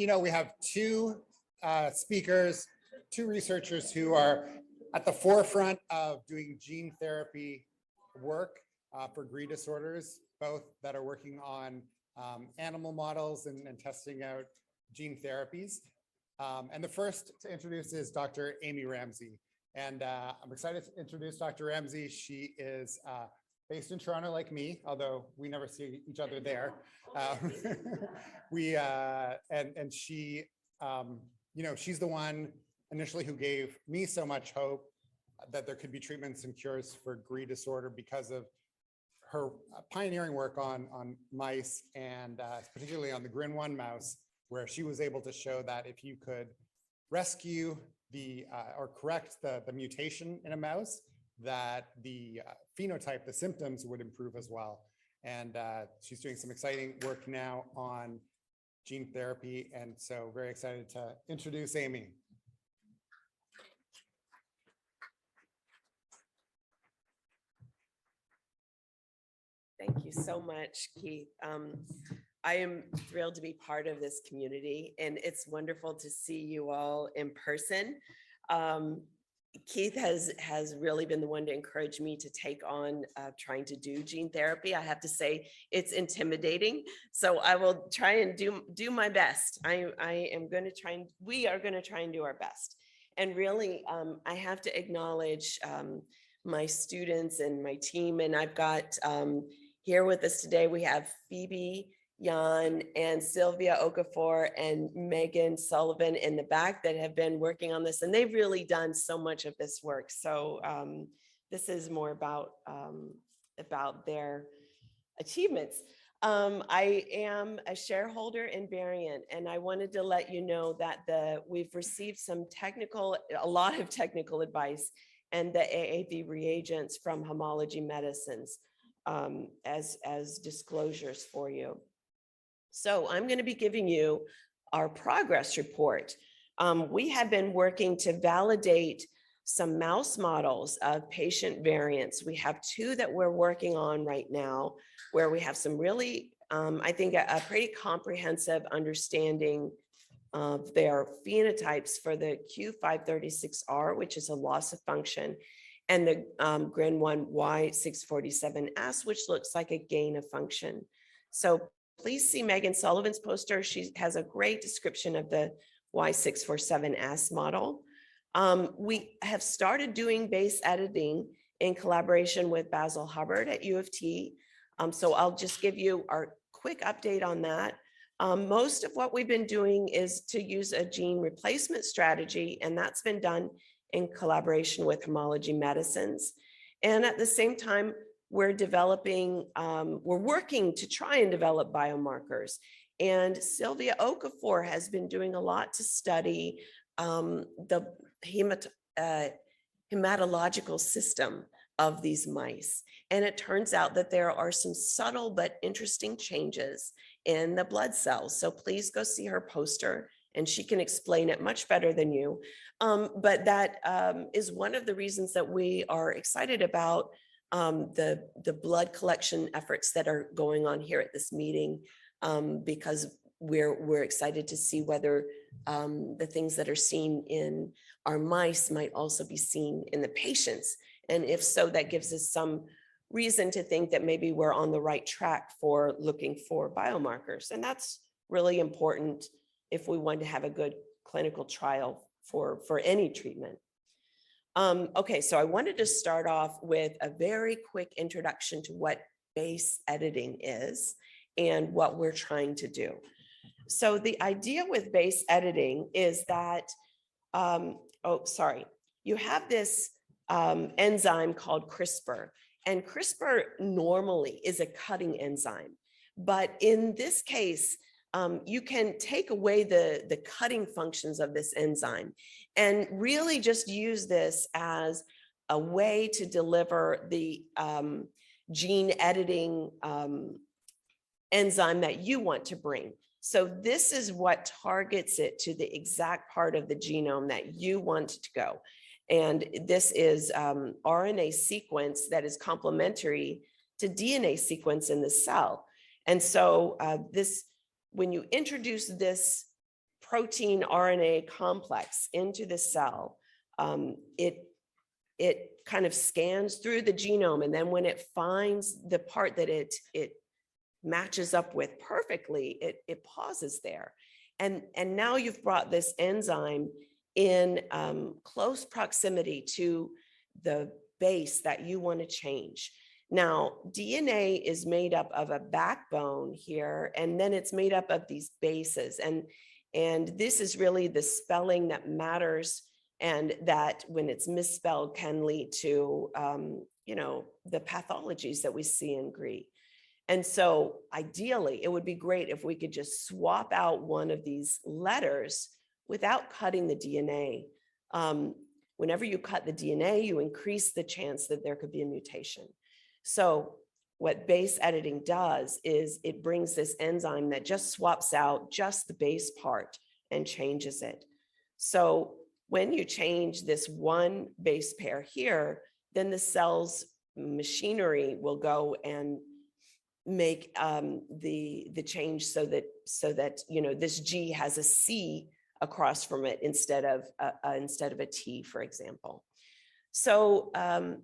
keynote, we have two speakers, two researchers who are at the forefront of doing gene therapy work for GRI disorders, both that are working on animal models and testing out gene therapies. And the first to introduce is Dr. Emi Rэмsi. And I'm excited to introduce Dr. Rэмsi. She is based in Toronto like me, although we never see each other there. And she, she's the one initially who gave me so much hope that there could be treatments and cures for GRI disorder because of her pioneering work on mice, and particularly on the GRIN1 mouse, where she was able to show that if you could rescue or correct the mutation in a mouse, that the phenotype, the symptoms would improve as well. And she's doing some exciting work now on gene therapy. And so very excited to introduce Emi. Thank you so much, Keith. I am thrilled to be part of this community, and it's wonderful to see you all in person. Keith has really been the one to encourage me to take on trying to do gene therapy. I have to say it's intimidating, so I will try and do my best. I am going to try, and we are going to try and do our best. And really, I have to acknowledge my students and my team, and I've got here with us today, we have Phoebe, Jan, and Sylvia Okafor and Megan Sullivan in the back that have been working on this, and they've really done so much of this work. So this is more about their achievements. I am a shareholder in Variant, and I wanted to let you know that we've received a lot of technical advice and the AAV reagents from Homology Medicines as disclosures for you. So I'm going to be giving you our progress report. We have been working to validate some mouse models of patient variants. We have two that we're working on right now, where we have some really, I think, a pretty comprehensive understanding of their phenotypes for the Q536R, which is a loss of function, and the GRIN1 Y647S, which looks like a gain of function. So please see Megan Sullivan's poster. She has a great description of the Y647S model. We have started doing base editing in collaboration with Basil Hubbard at U of T. So I'll just give you our quick update on that. Most of what we've been doing is to use a gene replacement strategy, and that's been done in collaboration with Homology Medicines. And at the same time, we're working to try and develop biomarkers. And Sylvia Okafor has been doing a lot to study the hematological system of these mice. And it turns out that there are some subtle but interesting changes in the blood cells. So please go see her poster, and she can explain it much better than you. But that is one of the reasons that we are excited about the blood collection efforts that are going on here at this meeting, because we're excited to see whether the things that are seen in our mice might also be seen in the patients. And if so, that gives us some reason to think that maybe we're on the right track for looking for biomarkers. And that's really important if we want to have a good clinical trial for any treatment. Okay, so I wanted to start off with a very quick introduction to what base editing is and what we're trying to do. So the idea with base editing is that, you have this enzyme called CRISPR, and CRISPR normally is a cutting enzyme. But in this case, you can take away the cutting functions of this enzyme and really just use this as a way to deliver the gene editing enzyme that you want to bring. So this is what targets it to the exact part of the genome that you want to go. And this is RNA sequence that is complementary to DNA sequence in the cell. And so when you introduce this protein RNA complex into the cell, it kind of scans through the genome, and then when it finds the part that it matches up with perfectly, it pauses there. And now you've brought this enzyme in close proximity to the base that you want to change. Now, DNA is made up of a backbone here, and then it's made up of these bases. And this is really the spelling that matters, and that when it's misspelled can lead to, the pathologies that we see in GRI. And so ideally, it would be great if we could just swap out one of these letters without cutting the DNA. Whenever you cut the DNA, you increase the chance that there could be a mutation. So what base editing does is it brings this enzyme that just swaps out just the base part and changes it. So when you change this one base pair here, then the cell's machinery will go and make the change so that this G has a C across from it instead of a T, for example. So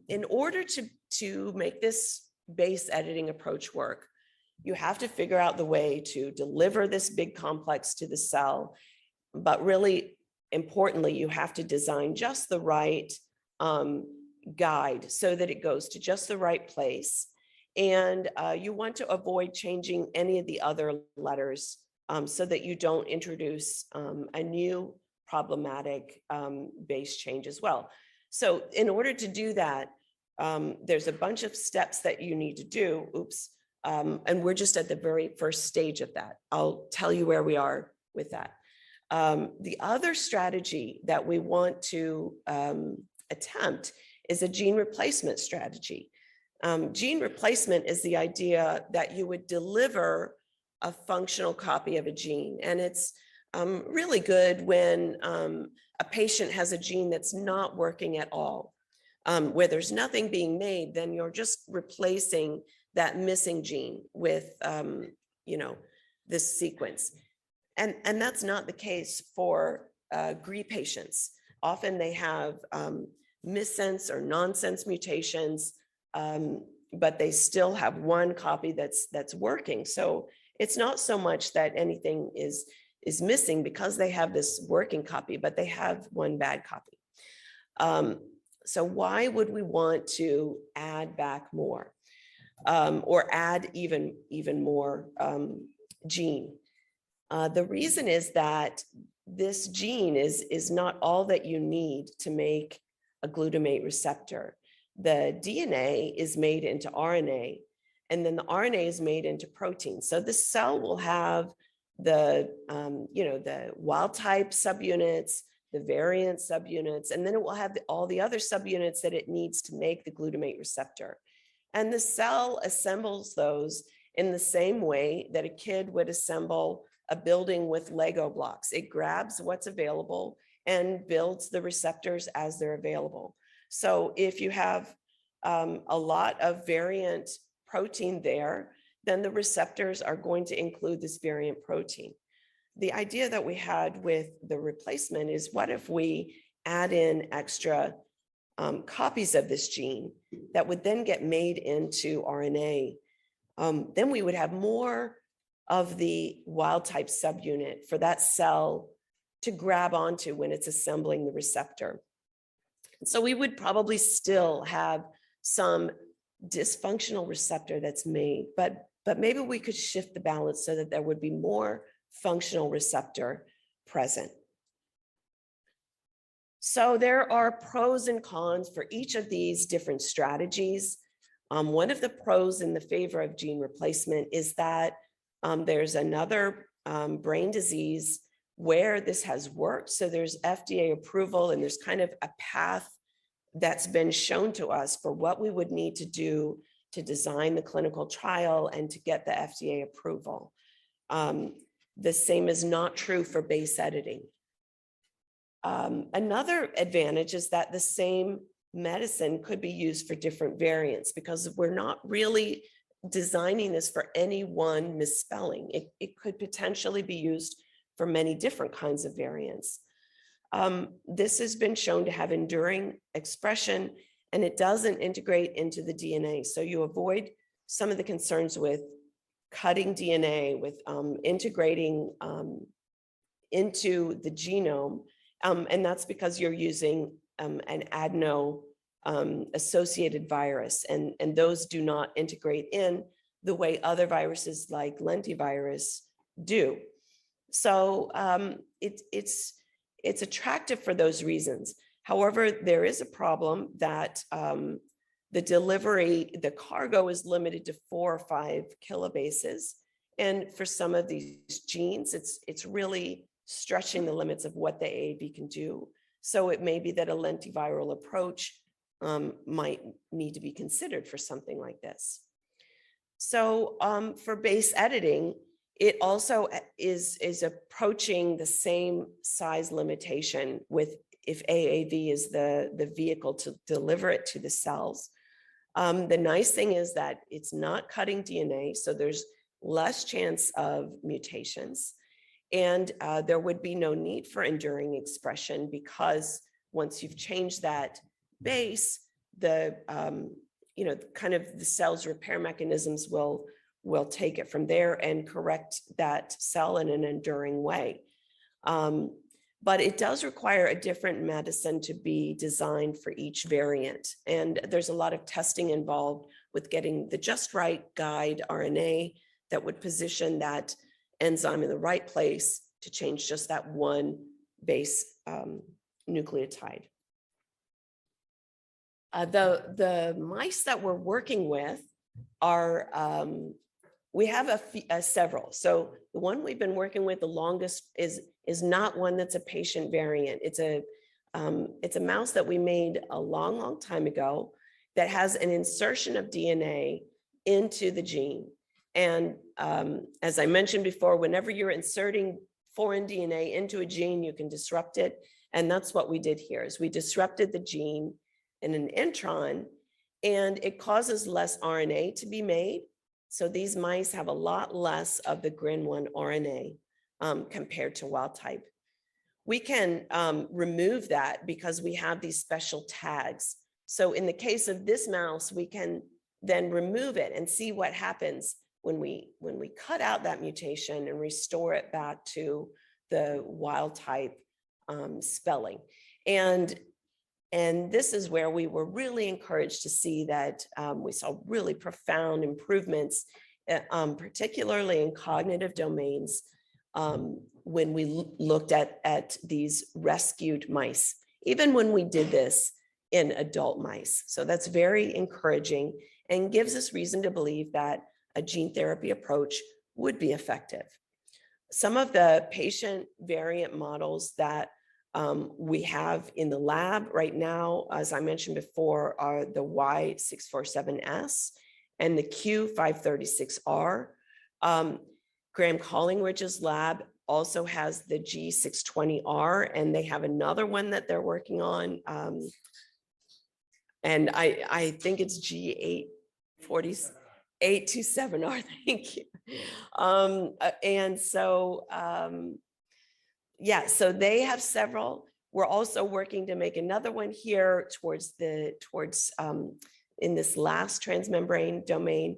in order to make this base editing approach work, you have to figure out the way to deliver this big complex to the cell, but really importantly, you have to design just the right guide so that it goes to just the right place. And you want to avoid changing any of the other letters so that you don't introduce a new problematic base change as well. So in order to do that, there's a bunch of steps that you need to do. And we're just at the very first stage of that. I'll tell you where we are with that. The other strategy that we want to attempt is a gene replacement strategy. Gene replacement is the idea that you would deliver a functional copy of a gene. And it's really good when a patient has a gene that's not working at all. Where there's nothing being made, then you're just replacing that missing gene with, this sequence. And that's not the case for GRI patients. Often they have missense or nonsense mutations, but they still have one copy that's working. So it's not so much that anything is missing because they have this working copy, but they have one bad copy. So why would we want to add back more or add even more gene? The reason is that this gene is not all that you need to make a glutamate receptor. The DNA is made into RNA, and then the RNA is made into protein. So the cell will have the wild type subunits, the variant subunits, and then it will have all the other subunits that it needs to make the glutamate receptor. And the cell assembles those in the same way that a kid would assemble a building with Lego blocks. It grabs what's available and builds the receptors as they're available. So if you have a lot of variant protein there, then the receptors are going to include this variant protein. The idea that we had with the replacement is, what if we add in extra copies of this gene that would then get made into RNA? Then we would have more of the wild type subunit for that cell to grab onto when it's assembling the receptor. So we would probably still have some dysfunctional receptor that's made, but maybe we could shift the balance so that there would be more functional receptor present. So there are pros and cons for each of these different strategies. One of the pros in the favor of gene replacement is that there's another brain disease where this has worked. So there's FDA approval, and there's kind of a path that's been shown to us for what we would need to do to design the clinical trial and to get the FDA approval. The same is not true for base editing. Another advantage is that the same medicine could be used for different variants, because we're not really designing this for any one misspelling. It could potentially be used for many different kinds of variants. This has been shown to have enduring expression, and it doesn't integrate into the DNA. So you avoid some of the concerns with cutting DNA, with integrating into the genome. And that's because you're using an adeno associated virus, and those do not integrate in the way other viruses like lentivirus do. So it's attractive for those reasons. However, there is a problem that the delivery, the cargo is limited to 4 or 5 kilobases. And for some of these genes, it's really stretching the limits of what the AAV can do. So it may be that a lentiviral approach might need to be considered for something like this. So for base editing, it also is approaching the same size limitation with if AAV is the vehicle to deliver it to the cells. The nice thing is that it's not cutting DNA, so there's less chance of mutations. And there would be no need for enduring expression, because once you've changed that base, the kind of the cell's repair mechanisms will take it from there and correct that cell in an enduring way. But it does require a different medicine to be designed for each variant. And there's a lot of testing involved with getting the just right guide RNA that would position that enzyme in the right place to change just that one base nucleotide. The mice that we're working with are, we have several. So the one we've been working with the longest is not one that's a patient variant. It's a mouse that we made a long time ago that has an insertion of DNA into the gene. And as I mentioned before, whenever you're inserting foreign DNA into a gene, you can disrupt it. And that's what we did here, is we disrupted the gene in an intron, and it causes less RNA to be made. So these mice have a lot less of the GRIN1 RNA compared to wild type. We can remove that because we have these special tags. So in the case of this mouse, we can then remove it and see what happens when we cut out that mutation and restore it back to the wild type spelling. And this is where we were really encouraged to see that we saw really profound improvements, particularly in cognitive domains, when we looked at these rescued mice, even when we did this in adult mice. So that's very encouraging and gives us reason to believe that a gene therapy approach would be effective. Some of the patient variant models that we have in the lab right now, as I mentioned before, are the Y647S and the Q536R. Graham Collingridge's lab also has the G620R, and they have another one that they're working on. And I think it's G827R, thank you. And so, yeah, so they have several. We're also working to make another one here towards in this last transmembrane domain,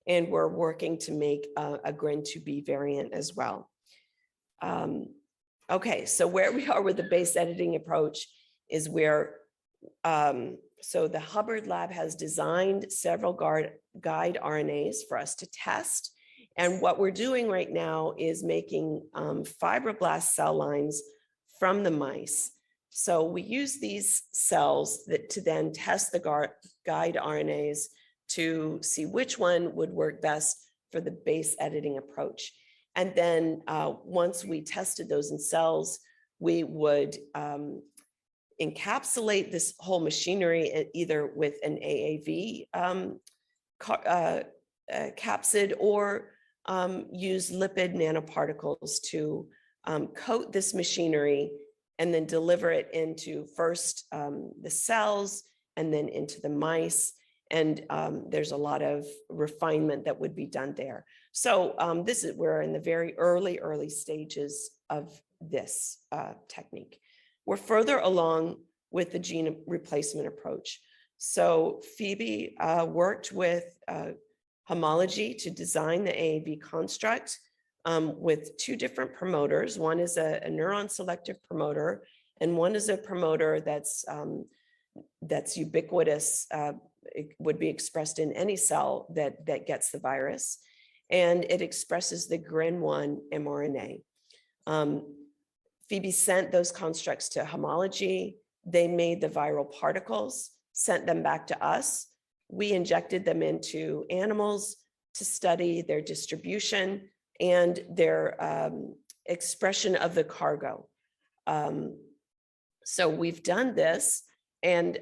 and we're working to make a GRIN2B variant as well. Okay, so where we are with the base editing approach is where, so the Hubbard lab has designed several guide RNAs for us to test. And what we're doing right now is making fibroblast cell lines from the mice. So we use these cells to then test the guide RNAs to see which one would work best for the base editing approach. And then once we tested those in cells, we would encapsulate this whole machinery either with an AAV capsid or use lipid nanoparticles to coat this machinery and then deliver it into first the cells and then into the mice. And there's a lot of refinement that would be done there. So we're in the very early stages of this technique. We're further along with the gene replacement approach. So Phoebe worked with homology to design the AAV construct with two different promoters. One is a neuron selective promoter, and one is a promoter that's ubiquitous. It would be expressed in any cell that gets the virus, and it expresses the GRIN1 mRNA. Phoebe sent those constructs to homology. They made the viral particles, sent them back to us. We injected them into animals to study their distribution and their expression of the cargo. So we've done this, and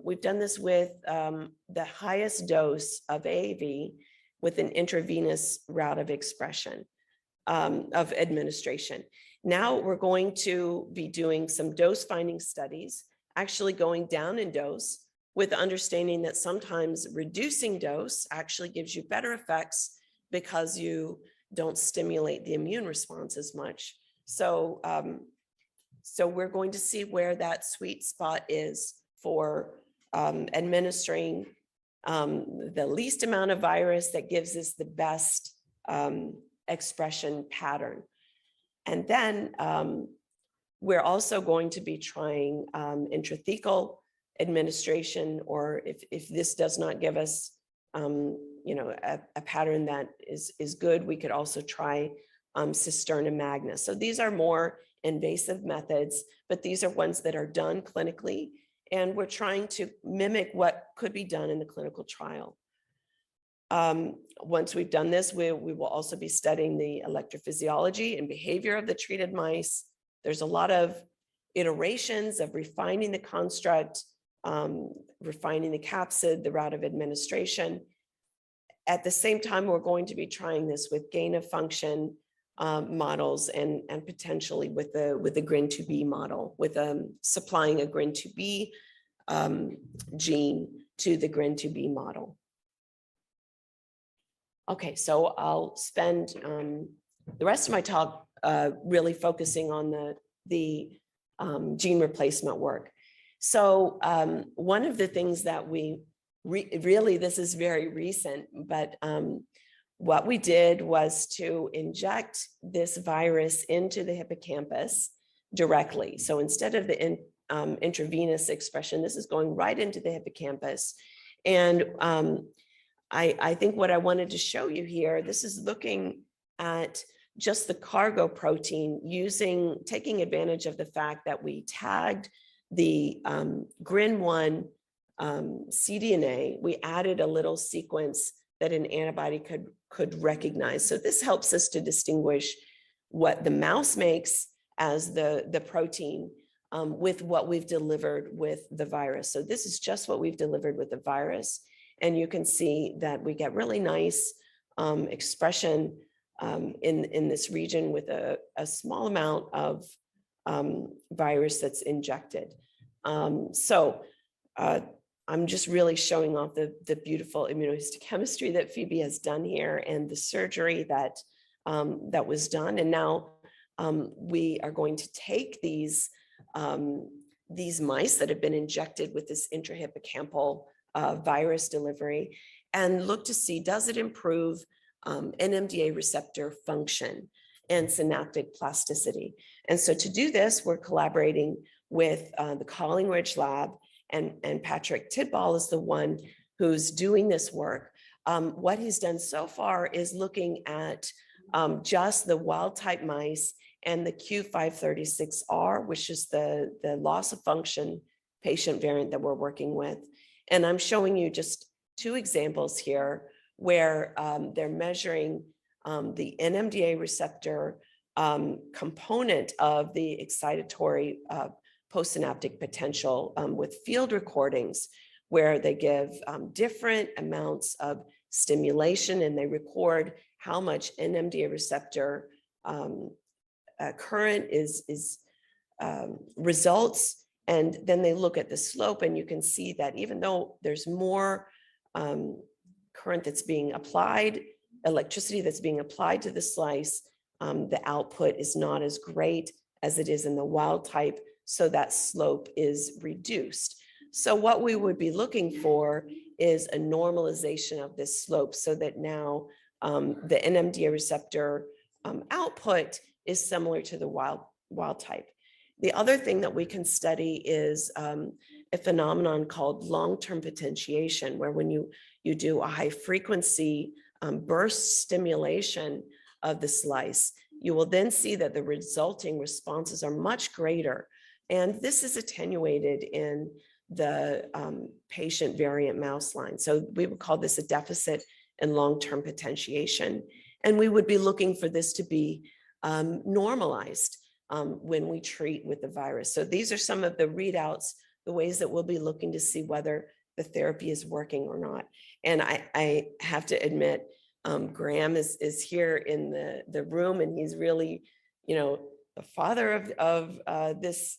we've done this with the highest dose of AAV with an intravenous route of expression, of administration. Now we're going to be doing some dose finding studies, actually going down in dose, with the understanding that sometimes reducing dose actually gives you better effects because you don't stimulate the immune response as much. So, so we're going to see where that sweet spot is for administering the least amount of virus that gives us the best expression pattern. And then we're also going to be trying intrathecal administration, or if this does not give us a pattern that is good, we could also try cisterna magna. So these are more invasive methods, but these are ones that are done clinically, and we're trying to mimic what could be done in the clinical trial. Once we've done this, we will also be studying the electrophysiology and behavior of the treated mice. There's a lot of iterations of refining the construct, refining the capsid, the route of administration. At the same time, we're going to be trying this with gain of function models and potentially with the GRIN2B model, with supplying a GRIN2B gene to the GRIN2B model. Okay, so I'll spend the rest of my talk really focusing on the gene replacement work. So one of the things that we really, this is very recent, but what we did was to inject this virus into the hippocampus directly. So instead of the intravenous expression, this is going right into the hippocampus. And I think what I wanted to show you here, this is looking at just the cargo protein, taking advantage of the fact that we tagged the GRIN1 cDNA. We added a little sequence that an antibody could recognize. So this helps us to distinguish what the mouse makes as the protein with what we've delivered with the virus. So this is just what we've delivered with the virus. And you can see that we get really nice expression in this region with a small amount of virus that's injected. I'm just really showing off the beautiful immunohistochemistry that Phoebe has done here and the surgery that was done. And now we are going to take these mice that have been injected with this intrahippocampal virus delivery and look to see, does it improve NMDA receptor function and synaptic plasticity? And so to do this, we're collaborating with the Collingridge lab, and Patrick Tidball is the one who's doing this work. What he's done so far is looking at just the wild type mice and the Q536R, which is the loss of function patient variant that we're working with. And I'm showing you just two examples here where they're measuring the NMDA receptor component of the excitatory postsynaptic potential with field recordings, where they give different amounts of stimulation and they record how much NMDA receptor current results. And then they look at the slope, and you can see that even though there's more current that's being applied, electricity that's being applied to the slice, the output is not as great as it is in the wild type, so that slope is reduced. So what we would be looking for is a normalization of this slope so that now the NMDA receptor output is similar to the wild type. The other thing that we can study is a phenomenon called long-term potentiation, where when you do a high frequency burst stimulation of the slice, you will then see that the resulting responses are much greater. And this is attenuated in the patient variant mouse line. So we would call this a deficit in long-term potentiation. And we would be looking for this to be normalized when we treat with the virus. So these are some of the readouts, the ways that we'll be looking to see whether the therapy is working or not. And I have to admit, Graham is here in the room, and he's really, the father of this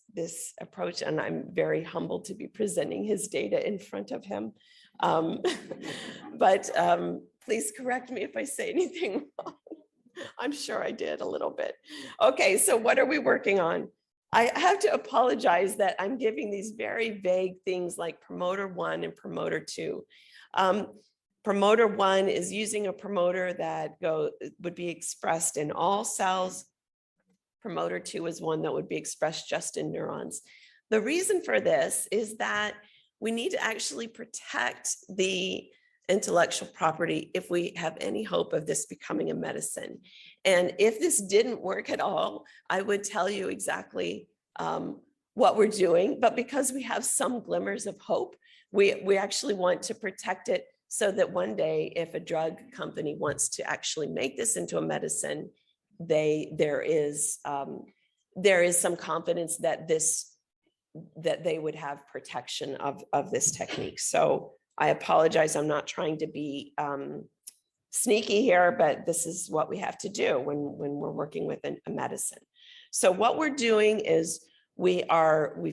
approach, and I'm very humbled to be presenting his data in front of him. But please correct me if I say anything wrong. I'm sure I did a little bit. Okay, so what are we working on? I have to apologize that I'm giving these very vague things like promoter 1 and promoter 2. Promoter 1 is using a promoter that would be expressed in all cells. Promoter 2 is one that would be expressed just in neurons. The reason for this is that we need to actually protect the intellectual property if we have any hope of this becoming a medicine. And if this didn't work at all, I would tell you exactly what we're doing. But because we have some glimmers of hope, we actually want to protect it so that one day, if a drug company wants to actually make this into a medicine, there is some confidence that they would have protection of this technique. So I apologize, I'm not trying to be sneaky here, but this is what we have to do when we're working with a medicine. So what we're doing is we've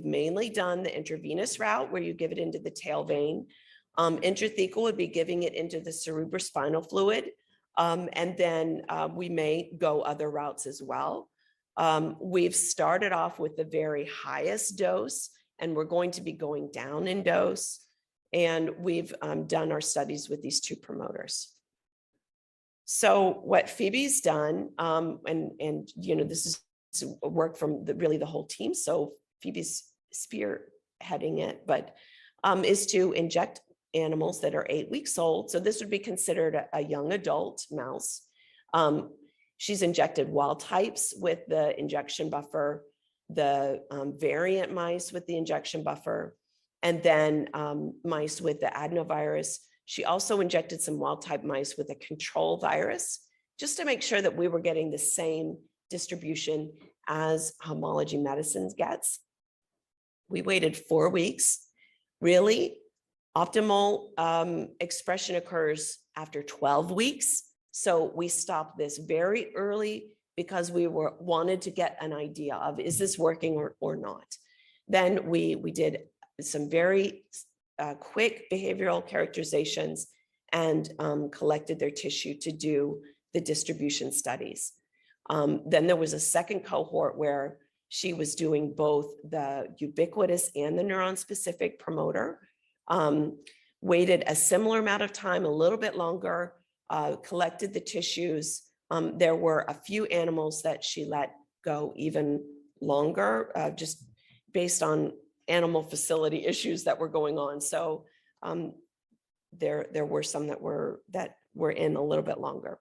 mainly done the intravenous route where you give it into the tail vein. Intrathecal would be giving it into the cerebrospinal fluid. And then we may go other routes as well. We've started off with the very highest dose, and we're going to be going down in dose. And we've done our studies with these 2 promoters. So what Phoebe's done, and this is work from really the whole team. So Phoebe's spearheading it, but is to inject animals that are 8 weeks old. So this would be considered a young adult mouse. She's injected wild types with the injection buffer, the variant mice with the injection buffer, and then mice with the adenovirus. She also injected some wild type mice with a control virus, just to make sure that we were getting the same distribution as homology medicines gets. We waited 4 weeks. Really, optimal expression occurs after 12 weeks. So we stopped this very early because we wanted to get an idea of, is this working or not? Then we did some very quick behavioral characterizations and collected their tissue to do the distribution studies. Then there was a second cohort where she was doing both the ubiquitous and the neuron-specific promoter, waited a similar amount of time, a little bit longer, collected the tissues. There were a few animals that she let go even longer, just based on animal facility issues that were going on. So there were some that were in a little bit longer.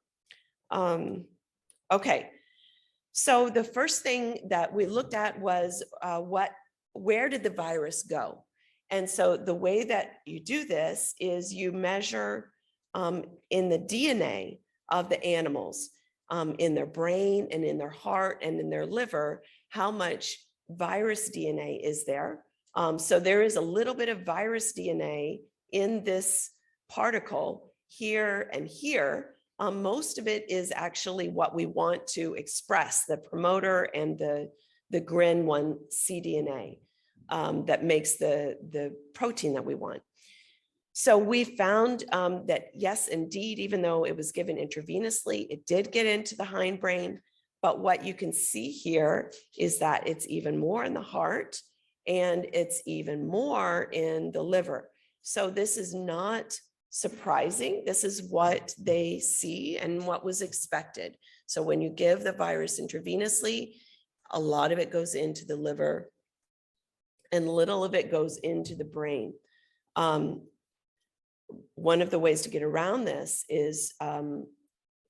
Okay, so the first thing that we looked at was where did the virus go? And so the way that you do this is you measure in the DNA of the animals, in their brain and in their heart and in their liver, how much virus DNA is there. So there is a little bit of virus DNA in this particle here and here. Most of it is actually what we want to express, the promoter and the GRIN1 cDNA that makes the protein that we want. So we found that, yes, indeed, even though it was given intravenously, it did get into the hindbrain. But what you can see here is that it's even more in the heart and it's even more in the liver. So this is not surprising. This is what they see and what was expected. So when you give the virus intravenously, a lot of it goes into the liver and little of it goes into the brain. One of the ways to get around this is,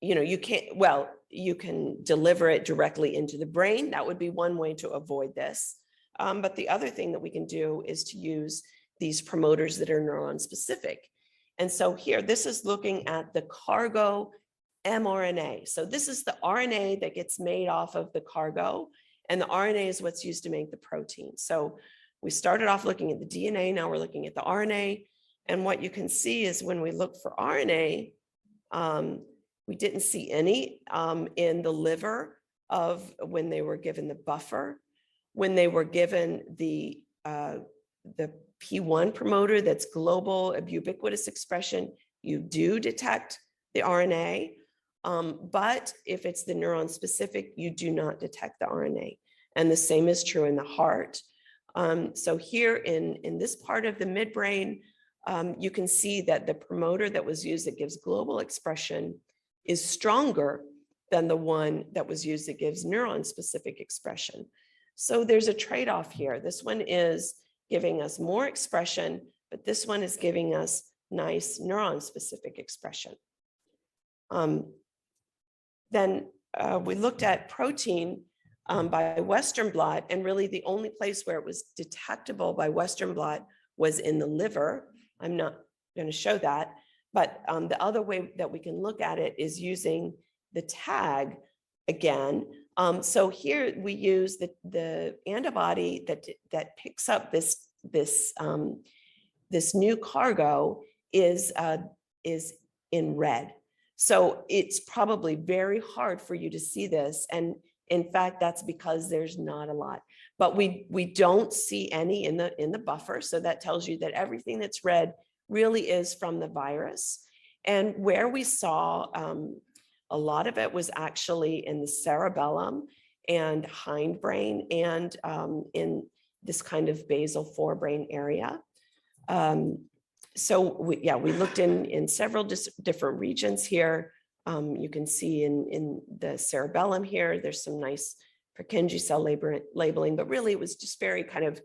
you can't, well, you can deliver it directly into the brain. That would be one way to avoid this. But the other thing that we can do is to use these promoters that are neuron specific. And so here, this is looking at the cargo mRNA. So this is the RNA that gets made off of the cargo, and the RNA is what's used to make the protein. So we started off looking at the DNA, now we're looking at the RNA. And what you can see is when we look for RNA, we didn't see any in the liver of when they were given the buffer. When they were given the P1 promoter, that's global ubiquitous expression, you do detect the RNA. But if it's the neuron specific, you do not detect the RNA. And the same is true in the heart. So here in this part of the midbrain, you can see that the promoter that was used that gives global expression is stronger than the one that was used that gives neuron specific expression. So there's a trade-off here. This one is giving us more expression, but this one is giving us nice neuron specific expression. Then we looked at protein by Western blot, and really the only place where it was detectable by Western blot was in the liver. I'm not going to show that, but the other way that we can look at it is using the tag again. So here we use the antibody that picks up this new cargo is in red. So it's probably very hard for you to see this, and in fact that's because there's not a lot. But we don't see any in the buffer, so that tells you that everything that's red really is from the virus. And where we saw a lot of it was actually in the cerebellum and hindbrain and in this kind of basal forebrain area. So we looked in several different regions here. You can see in the cerebellum here, there's some nice Purkinje cell labeling, but really it was just very kind of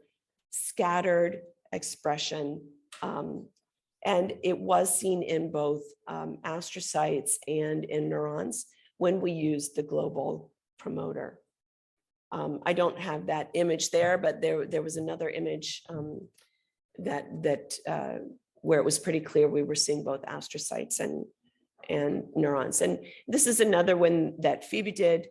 scattered expression. And it was seen in both astrocytes and in neurons when we used the global promoter. I don't have that image there, but there was another image where it was pretty clear we were seeing both astrocytes and neurons. And this is another one that Phoebe did,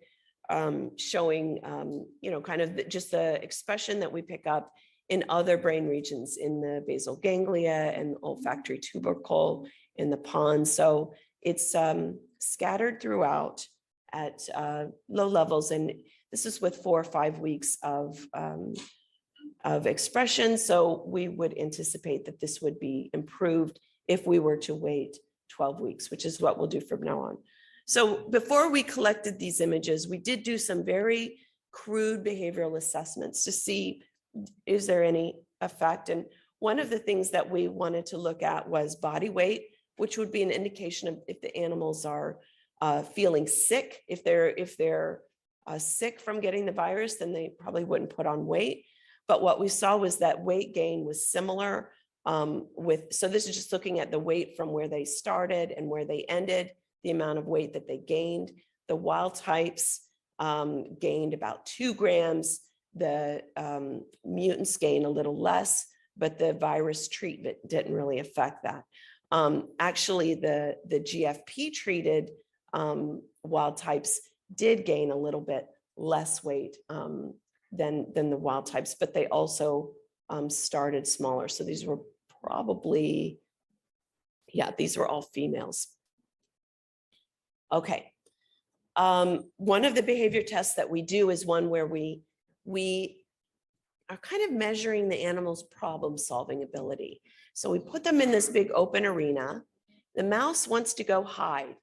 showing kind of just the expression that we pick up in other brain regions, in the basal ganglia and olfactory tubercle, in the pons. So it's scattered throughout at low levels, and this is with 4 or 5 weeks of expression. So we would anticipate that this would be improved if we were to wait 12 weeks, which is what we'll do from now on. So before we collected these images, we did do some very crude behavioral assessments to see, is there any effect? And one of the things that we wanted to look at was body weight, which would be an indication of if the animals are feeling sick. If they're sick from getting the virus, then they probably wouldn't put on weight. But what we saw was that weight gain was similar so this is just looking at the weight from where they started and where they ended, the amount of weight that they gained. The wild types gained about 2 grams. The mutants gain a little less, but the virus treatment didn't really affect that. Actually, the GFP treated wild types did gain a little bit less weight than the wild types, but they also started smaller. So these were probably, these were all females. Okay. One of the behavior tests that we do is one where we are kind of measuring the animal's problem-solving ability. So we put them in this big open arena. The mouse wants to go hide.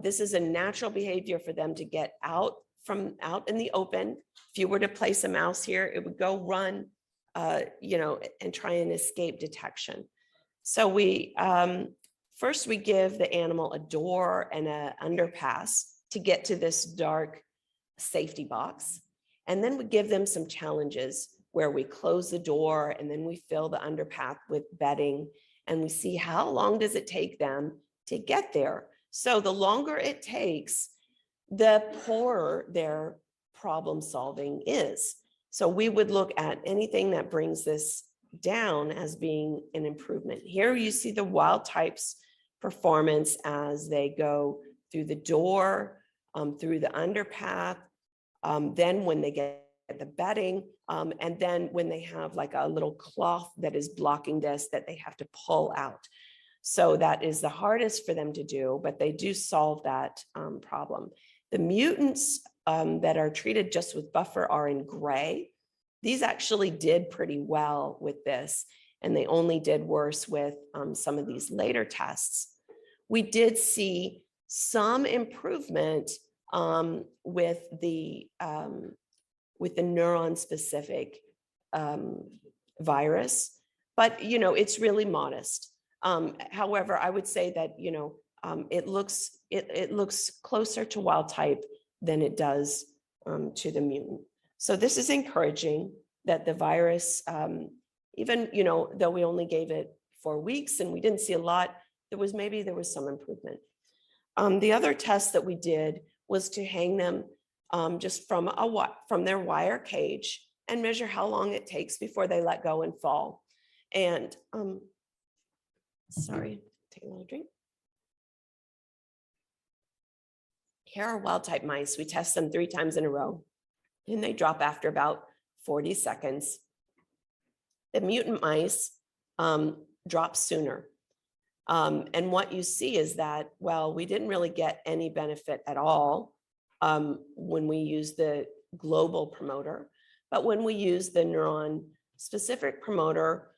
This is a natural behavior for them to get out in the open. If you were to place a mouse here, it would go run, and try and escape detection. So first we give the animal a door and an underpass to get to this dark safety box. And then we give them some challenges where we close the door and then we fill the underpath with bedding, and we see how long does it take them to get there. So the longer it takes, the poorer their problem solving is. So we would look at anything that brings this down as being an improvement. Here you see the wild types performance as they go through the door, through the underpath, then when they get the bedding, and then when they have like a little cloth that is blocking this that they have to pull out. So that is the hardest for them to do, but they do solve that problem. The mutants that are treated just with buffer are in gray. These actually did pretty well with this, and they only did worse with some of these later tests. We did see some improvement with the neuron-specific virus, but it's really modest. However, I would say that it looks closer to wild type than it does to the mutant. So this is encouraging that the virus, even though we only gave it 4 weeks and we didn't see a lot, there was some improvement. The other test that we did was to hang them just from their wire cage and measure how long it takes before they let go and fall. And sorry, take a little drink. Here are wild type mice. We test them 3 times in a row, and they drop after about 40 seconds. The mutant mice drop sooner. And what you see is that, well, we didn't really get any benefit at all when we use the global promoter, but when we use the neuron-specific promoter,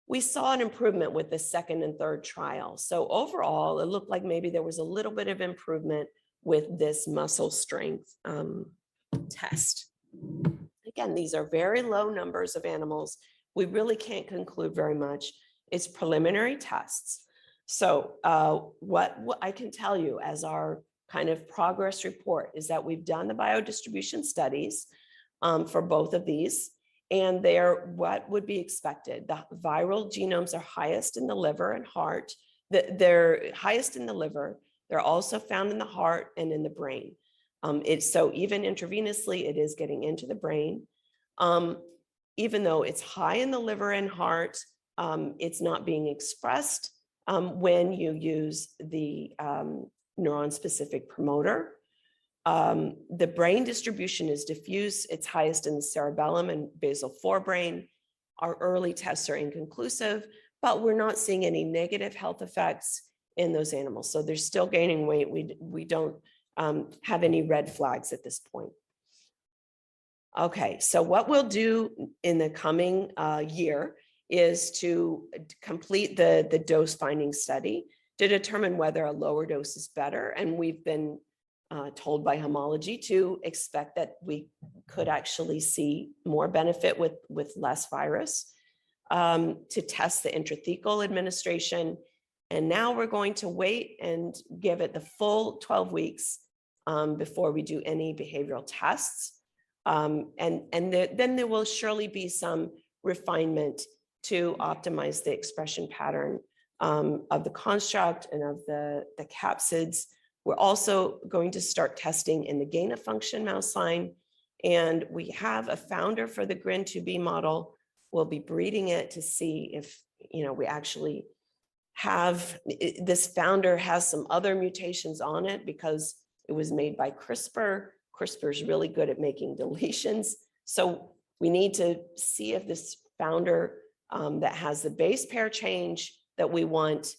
we saw an improvement with the second and third trial. So overall, it looked like maybe there was a little bit of improvement with this muscle strength test. Again, these are very low numbers of animals. We really can't conclude very much. It's preliminary tests. So what I can tell you as our kind of progress report is that we've done the biodistribution studies for both of these, and they're what would be expected. The viral genomes are highest in the liver and heart. They're highest in the liver. They're also found in the heart and in the brain. So even intravenously, it is getting into the brain. Even though it's high in the liver and heart, it's not being expressed when you use the neuron-specific promoter. The brain distribution is diffuse. It's highest in the cerebellum and basal forebrain. Our early tests are inconclusive, but we're not seeing any negative health effects in those animals. So they're still gaining weight. We don't have any red flags at this point. Okay, so what we'll do in the coming year is to complete the dose finding study to determine whether a lower dose is better. And we've been told by homology to expect that we could actually see more benefit with less virus, to test the intrathecal administration. And now we're going to wait and give it the full 12 weeks before we do any behavioral tests. Then there will surely be some refinement to optimize the expression pattern of the construct and of the capsids. We're also going to start testing in the gain of function mouse line. And we have a founder for the GRIN 2B model. We'll be breeding it to see if we actually have, this founder has some other mutations on it because it was made by CRISPR. CRISPR is really good at making deletions. So we need to see if this founder that has the base pair change that we want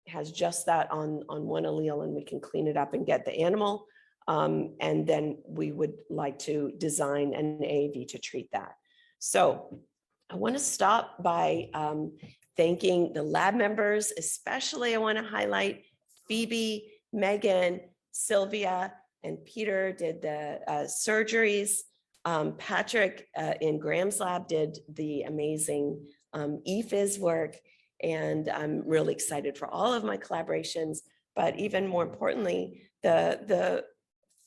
has just that on one allele, and we can clean it up and get the animal. And then we would like to design an AAV to treat that. So I want to stop by thanking the lab members, especially I want to highlight Phoebe, Megan, Sylvia, and Peter did the surgeries. Patrick in Graham's lab did the amazing EPHIS work. And I'm really excited for all of my collaborations, but even more importantly, the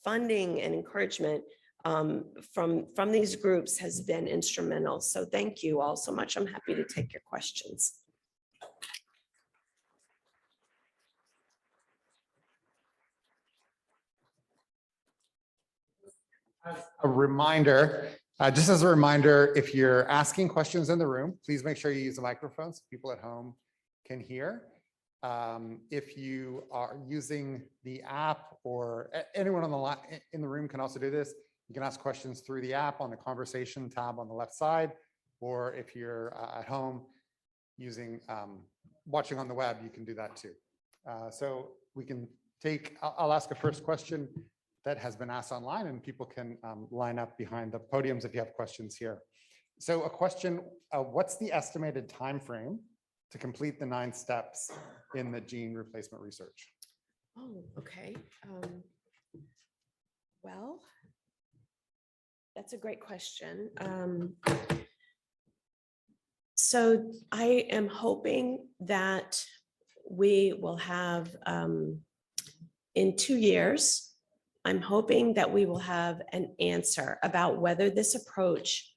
funding and encouragement from these groups has been instrumental. So thank you all so much. I'm happy to take your questions. Just as a reminder, if you're asking questions in the room, please make sure you use the microphone so people at home can hear. If you are using the app, or anyone on the line in the room can also do this, you can ask questions through the app on the conversation tab on the left side, or if you're at home using watching on the web, you can do that too. So we can take, I'll ask a first question that has been asked online, and people can line up behind the podiums if you have questions here. So a question, what's the estimated time frame to complete the 9 steps in the gene replacement research? Oh, okay. Well, that's a great question. So I am hoping that we will have, in 2 years, I'm hoping that we will have an answer about whether this approach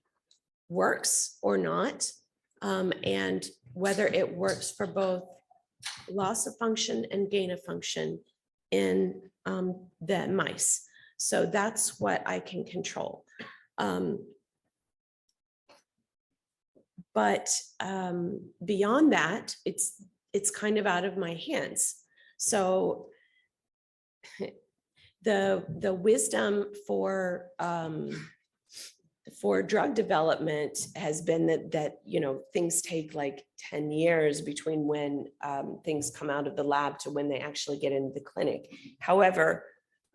works or not, and whether it works for both loss of function and gain of function in the mice. So that's what I can control. But beyond that, it's kind of out of my hands. So the wisdom for drug development has been that you know, things take like 10 years between when things come out of the lab to when they actually get into the clinic. However,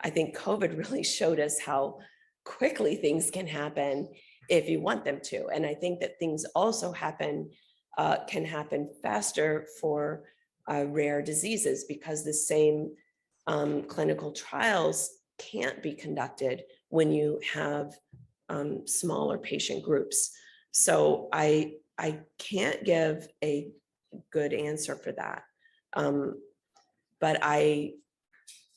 I think COVID really showed us how quickly things can happen if you want them to. And I think that things also can happen faster for rare diseases, because the same clinical trials can't be conducted when you have smaller patient groups. So I can't give a good answer for that. But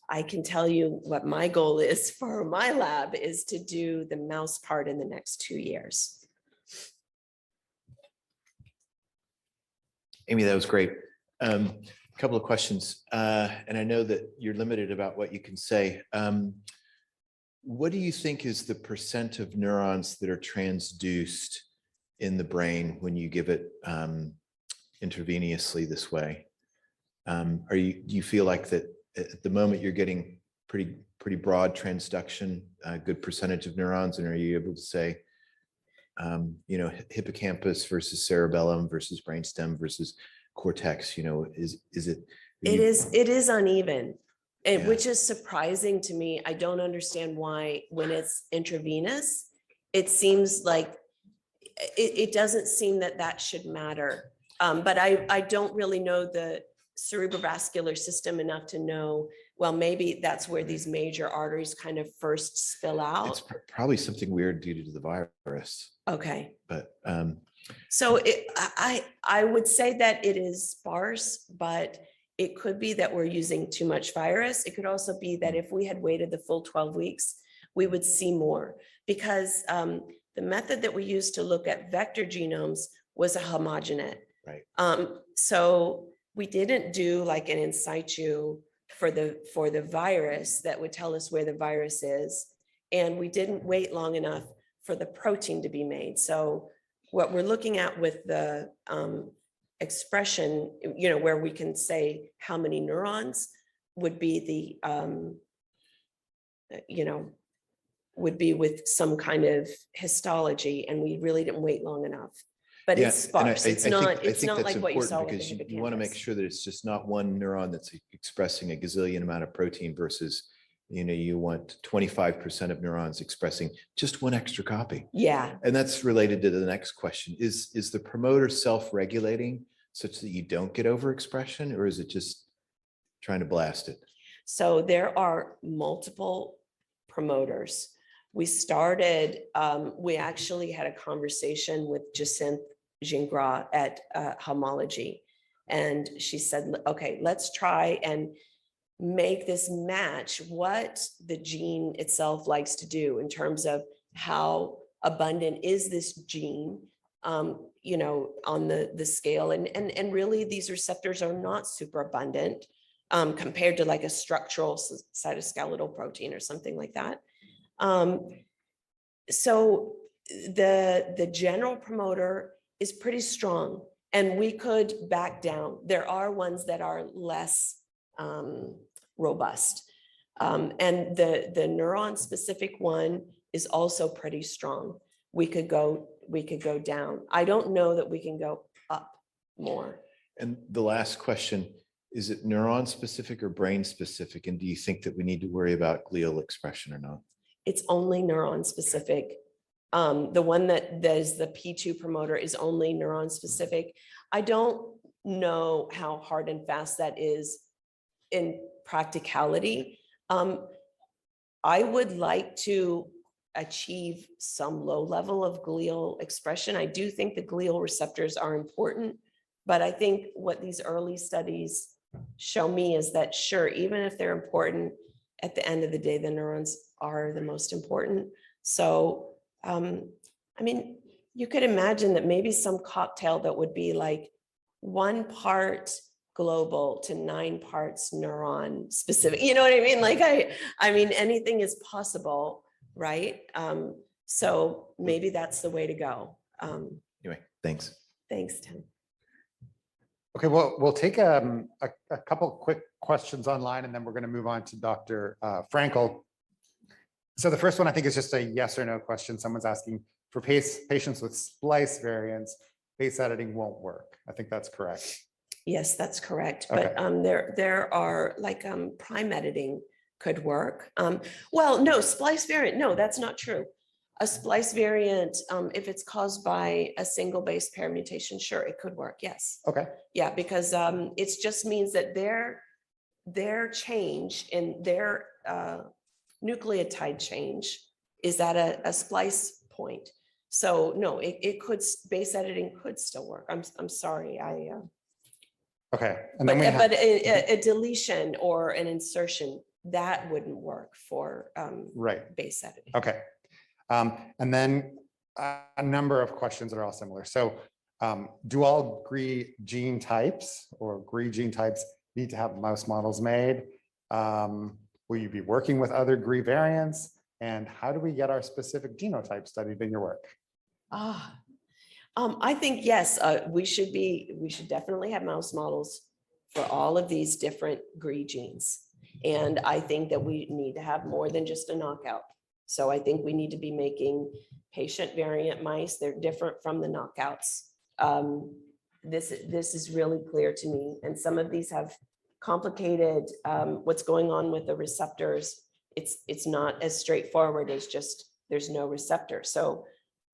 I can tell you what my goal is for my lab is to do the mouse part in the next 2 years. Amy, that was great. A couple of questions, and I know that you're limited about what you can say. What do you think is the percent of neurons that are transduced in the brain when you give it intravenously this way? Do you feel like that at the moment you're getting pretty broad transduction, a good percentage of neurons, and are you able to say, you know, hippocampus versus cerebellum versus brainstem versus cortex? You know, is it? It is uneven. Yeah. Which is surprising to me. I don't understand why, when it's intravenous, it seems like it doesn't seem that should matter. But I don't really know the cerebrovascular system enough to know, well, maybe that's where these major arteries kind of first spill out. It's probably something weird due to the virus. Okay. But so I would say that it is sparse, but it could be that we're using too much virus. It could also be that if we had waited the full 12 weeks, we would see more, because the method that we used to look at vector genomes was a homogenate. Right. So we didn't do like an in situ for the virus that would tell us where the virus is. And we didn't wait long enough for the protein to be made. So what we're looking at with the expression, you know, where we can say how many neurons would be the, you know, would be with some kind of histology, and we really didn't wait long enough. But yeah, it's sparse. It's not that's like what you saw with the because you hippocampus. want to make sure that it's just not one neuron that's expressing a gazillion amount of protein versus you want 25% of neurons expressing just one extra copy. Yeah. And that's related to the next question. Is the promoter self-regulating such that you don't get overexpression, or is it just trying to blast it? So there are multiple promoters. We actually had a conversation with Jacinth Gingras at Homology. And she said, okay, let's try and make this match what the gene itself likes to do in terms of how abundant is this gene, on the scale. And really these receptors are not super abundant compared to like a structural cytoskeletal protein or something like that. So the general promoter is pretty strong, and we could back down. There are ones that are less robust. And the neuron specific one is also pretty strong. We could go down. I don't know that we can go up more. And the last question, is it neuron specific or brain specific? And do you think that we need to worry about glial expression or not? It's only neuron specific. The one that does the P2 promoter is only neuron specific. I don't know how hard and fast that is in practicality. I would like to achieve some low level of glial expression. I do think the glial receptors are important, but I think what these early studies show me is that sure, even if they're important, at the end of the day, the neurons are the most important. So, I mean, you could imagine that maybe some cocktail that would be like 1 part global to 9 parts neuron specific. You know what I mean? Like, I mean, anything is possible, right? So maybe that's the way to go. Anyway, thanks. Thanks, Tim. Okay, well, we'll take a couple quick questions online, and then we're going to move on to Dr. Frankel. So the first one I think is just a yes or no question. Someone's asking, for patients with splice variants, base editing won't work. I think that's correct. Yes, that's correct. Okay. But there are like prime editing could work. Well, no, splice variant. No, that's not true. A splice variant, if it's caused by a single base pair mutation, sure, it could work. Yes. Okay. Yeah, because it just means that their change in their nucleotide change is at a splice point. So no, it could, base editing could still work. I'm sorry. Okay. And then but a deletion or an insertion, that wouldn't work for right. base editing. Okay. And then a number of questions that are all similar. So do all GRI gene types or GRI gene types need to have mouse models made? Will you be working with other GRI variants? And how do we get our specific genotype studied in your work? I think, yes, we should definitely have mouse models for all of these different GRI genes. And I think that we need to have more than just a knockout. So I think we need to be making patient variant mice. They're different from the knockouts. This is really clear to me. And some of these have complicated what's going on with the receptors. It's not as straightforward as just there's no receptor. So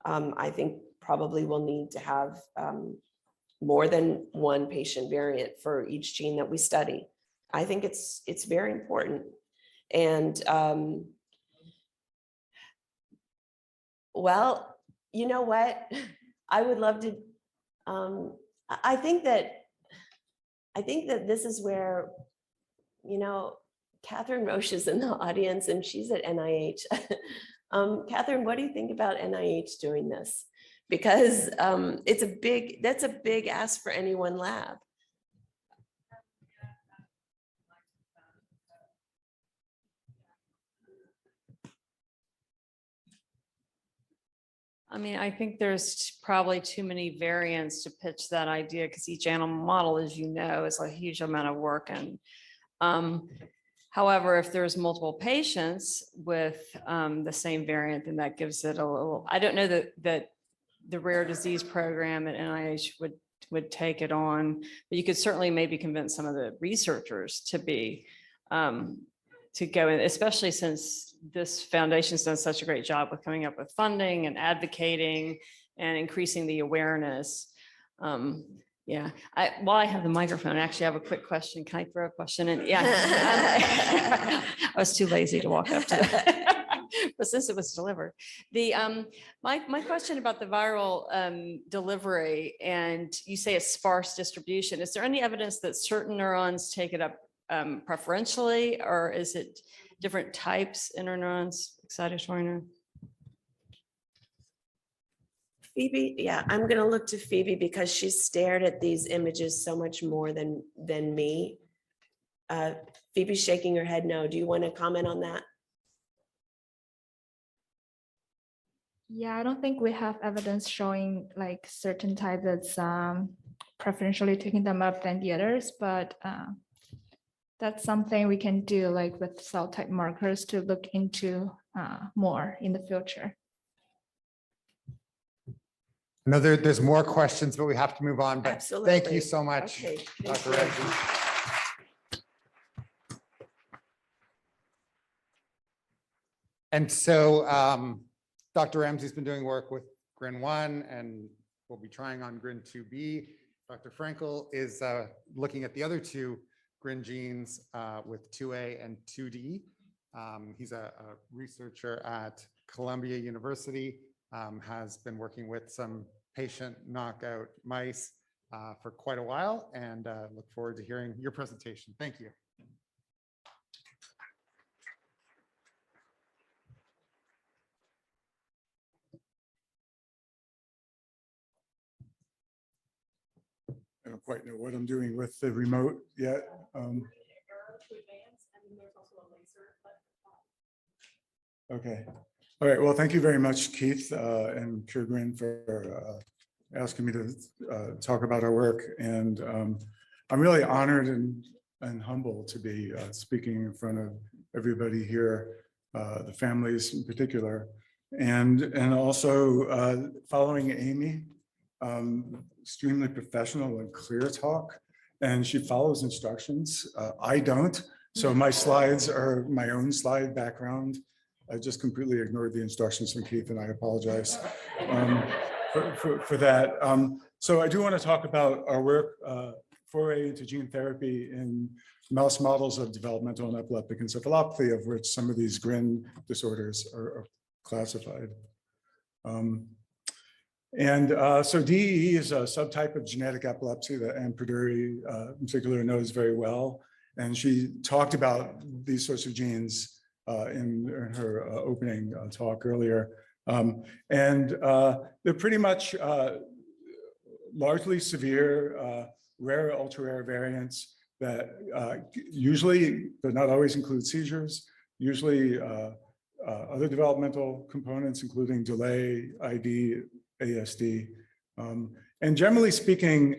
I think probably we'll need to have more than one patient variant for each gene that we study. I think it's very important. And well, you know what? I would love to, I think that this is where, Catherine Roche is in the audience and she's at NIH. Catherine, what do you think about NIH doing this? Because that's a big ask for any one lab. I mean, I think there's probably too many variants to pitch that idea because each animal model, as you know, is a huge amount of work. And however, if there's multiple patients with the same variant, then that gives it a little, I don't know that the rare disease program at NIH would take it on, but you could certainly maybe convince some of the researchers to be to go in, especially since this foundation's done such a great job with coming up with funding and advocating and increasing the awareness. Yeah, while I have the microphone, actually, I have a quick question. Can I throw a question in? Yeah. I was too lazy to walk up to it. But since it was delivered, my question about the viral delivery, and you say it's sparse distribution. Is there any evidence that certain neurons take it up preferentially, or is it different types, interneurons, excitatory neurons? Phoebe, yeah, I'm gonna look to Phoebe because she stared at these images so much more than me. Phoebe's shaking her head no. Do you want to comment on that? Yeah, I don't think we have evidence showing like certain types that's preferentially taking them up than the others, but that's something we can do like with cell type markers to look into more in the future. I know there's more questions, but we have to move on, but Absolutely. thank you so much, Okay, thank Dr. you. Rэмsi. And so Dr. Rэмsi's been doing work with GRIN 1 and we'll be trying on GRIN 2B. Dr. Frenkel is looking at the other two GRIN genes with 2A and 2D. He's a researcher at Columbia University, has been working with some patient knockout mice for quite a while, and look forward to hearing your presentation. Thank you. I don't quite know what I'm doing with the remote yet. Okay. All right. Well, thank you very much, Keith and GRIN for asking me to talk about our work. And I'm really honored and humbled to be speaking in front of everybody here, the families in particular, and also following Amy, extremely professional and clear talk, and she follows instructions. I don't, so my slides are my own slide background. I just completely ignored the instructions from Keith, and I apologize for that. So I do want to talk about our work, foray into gene therapy in mouse models of developmental and epileptic encephalopathy, of which some of these GRIN disorders are classified. So DEE is a subtype of genetic epilepsy that Anne Perduri in particular knows very well. And she talked about these sorts of genes in her opening talk earlier. They're pretty much largely severe, rare, ultra-rare variants that usually, but not always, include seizures, usually other developmental components, including delay, ID, ASD. And generally speaking,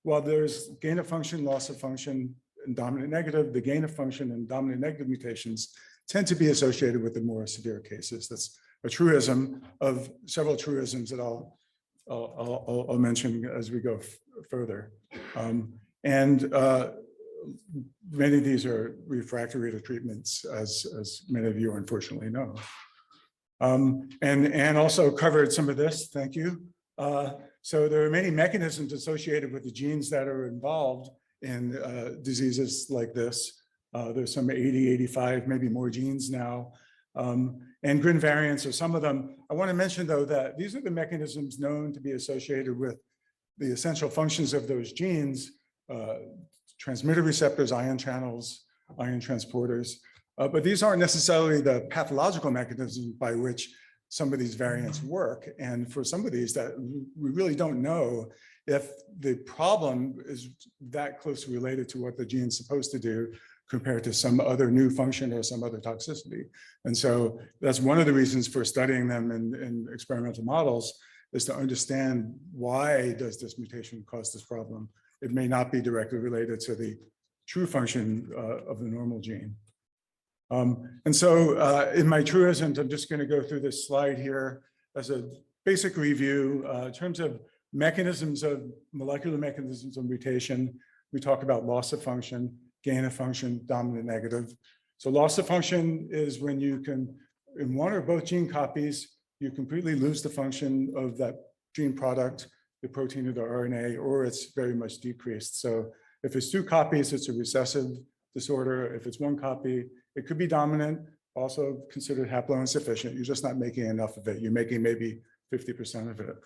while there's gain of function, loss of function, and dominant negative, the gain of function and dominant negative mutations tend to be associated with the more severe cases. That's a truism of several truisms that I'll mention as we go further. Many of these are refractory to treatments, as many of you unfortunately know. And also covered some of this, thank you. So there are many mechanisms associated with the genes that are involved in diseases like this. There's some 80, 85, maybe more genes now. And GRIN variants are some of them. I want to mention, though, that these are the mechanisms known to be associated with the essential functions of those genes, transmitter receptors, ion channels, ion transporters. But these aren't necessarily the pathological mechanisms by which some of these variants work. And for some of these, that we really don't know if the problem is that closely related to what the gene's supposed to do compared to some other new function or some other toxicity. And so that's one of the reasons for studying them in experimental models, is to understand why does this mutation cause this problem. It may not be directly related to the true function of the normal gene. And so in my truisms, I'm just going to go through this slide here as a basic review. In terms of mechanisms of molecular mechanisms of mutation, we talk about loss of function, gain of function, dominant negative. So loss of function is when you can, in one or both gene copies, you completely lose the function of that gene product, the protein or the RNA, or it's very much decreased. So if it's 2 copies, it's a recessive disorder. If it's 1 copy, it could be dominant, also considered haploinsufficient. You're just not making enough of it. You're making maybe 50% of it.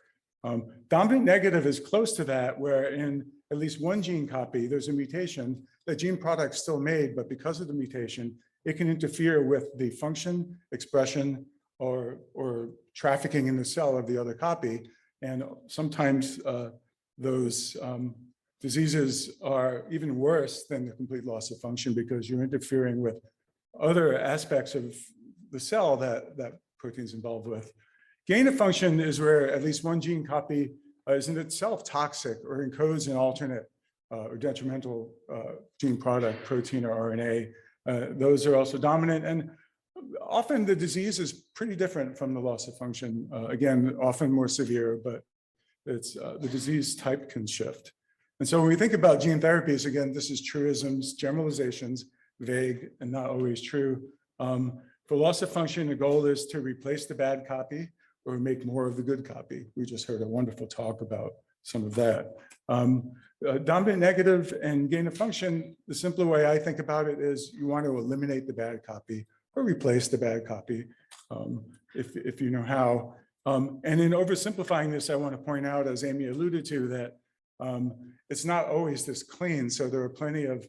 Dominant negative is close to that, where in at least 1 gene copy, there's a mutation. The gene product's still made, but because of the mutation, it can interfere with the function, expression, or trafficking in the cell of the other copy. And sometimes those diseases are even worse than the complete loss of function because you're interfering with other aspects of the cell that protein's involved with. Gain of function is where at least 1 gene copy is in itself toxic or encodes an alternate or detrimental gene product, protein or RNA. Those are also dominant. And often the disease is pretty different from the loss of function. Again, often more severe, but it's the disease type can shift. And so when we think about gene therapies, again, this is truisms, generalizations, vague and not always true. For loss of function, the goal is to replace the bad copy or make more of the good copy. We just heard a wonderful talk about some of that. Dominant negative and gain of function, the simpler way I think about it is you want to eliminate the bad copy or replace the bad copy if you know how. And in oversimplifying this, I want to point out, as Amy alluded to, that it's not always this clean. So there are plenty of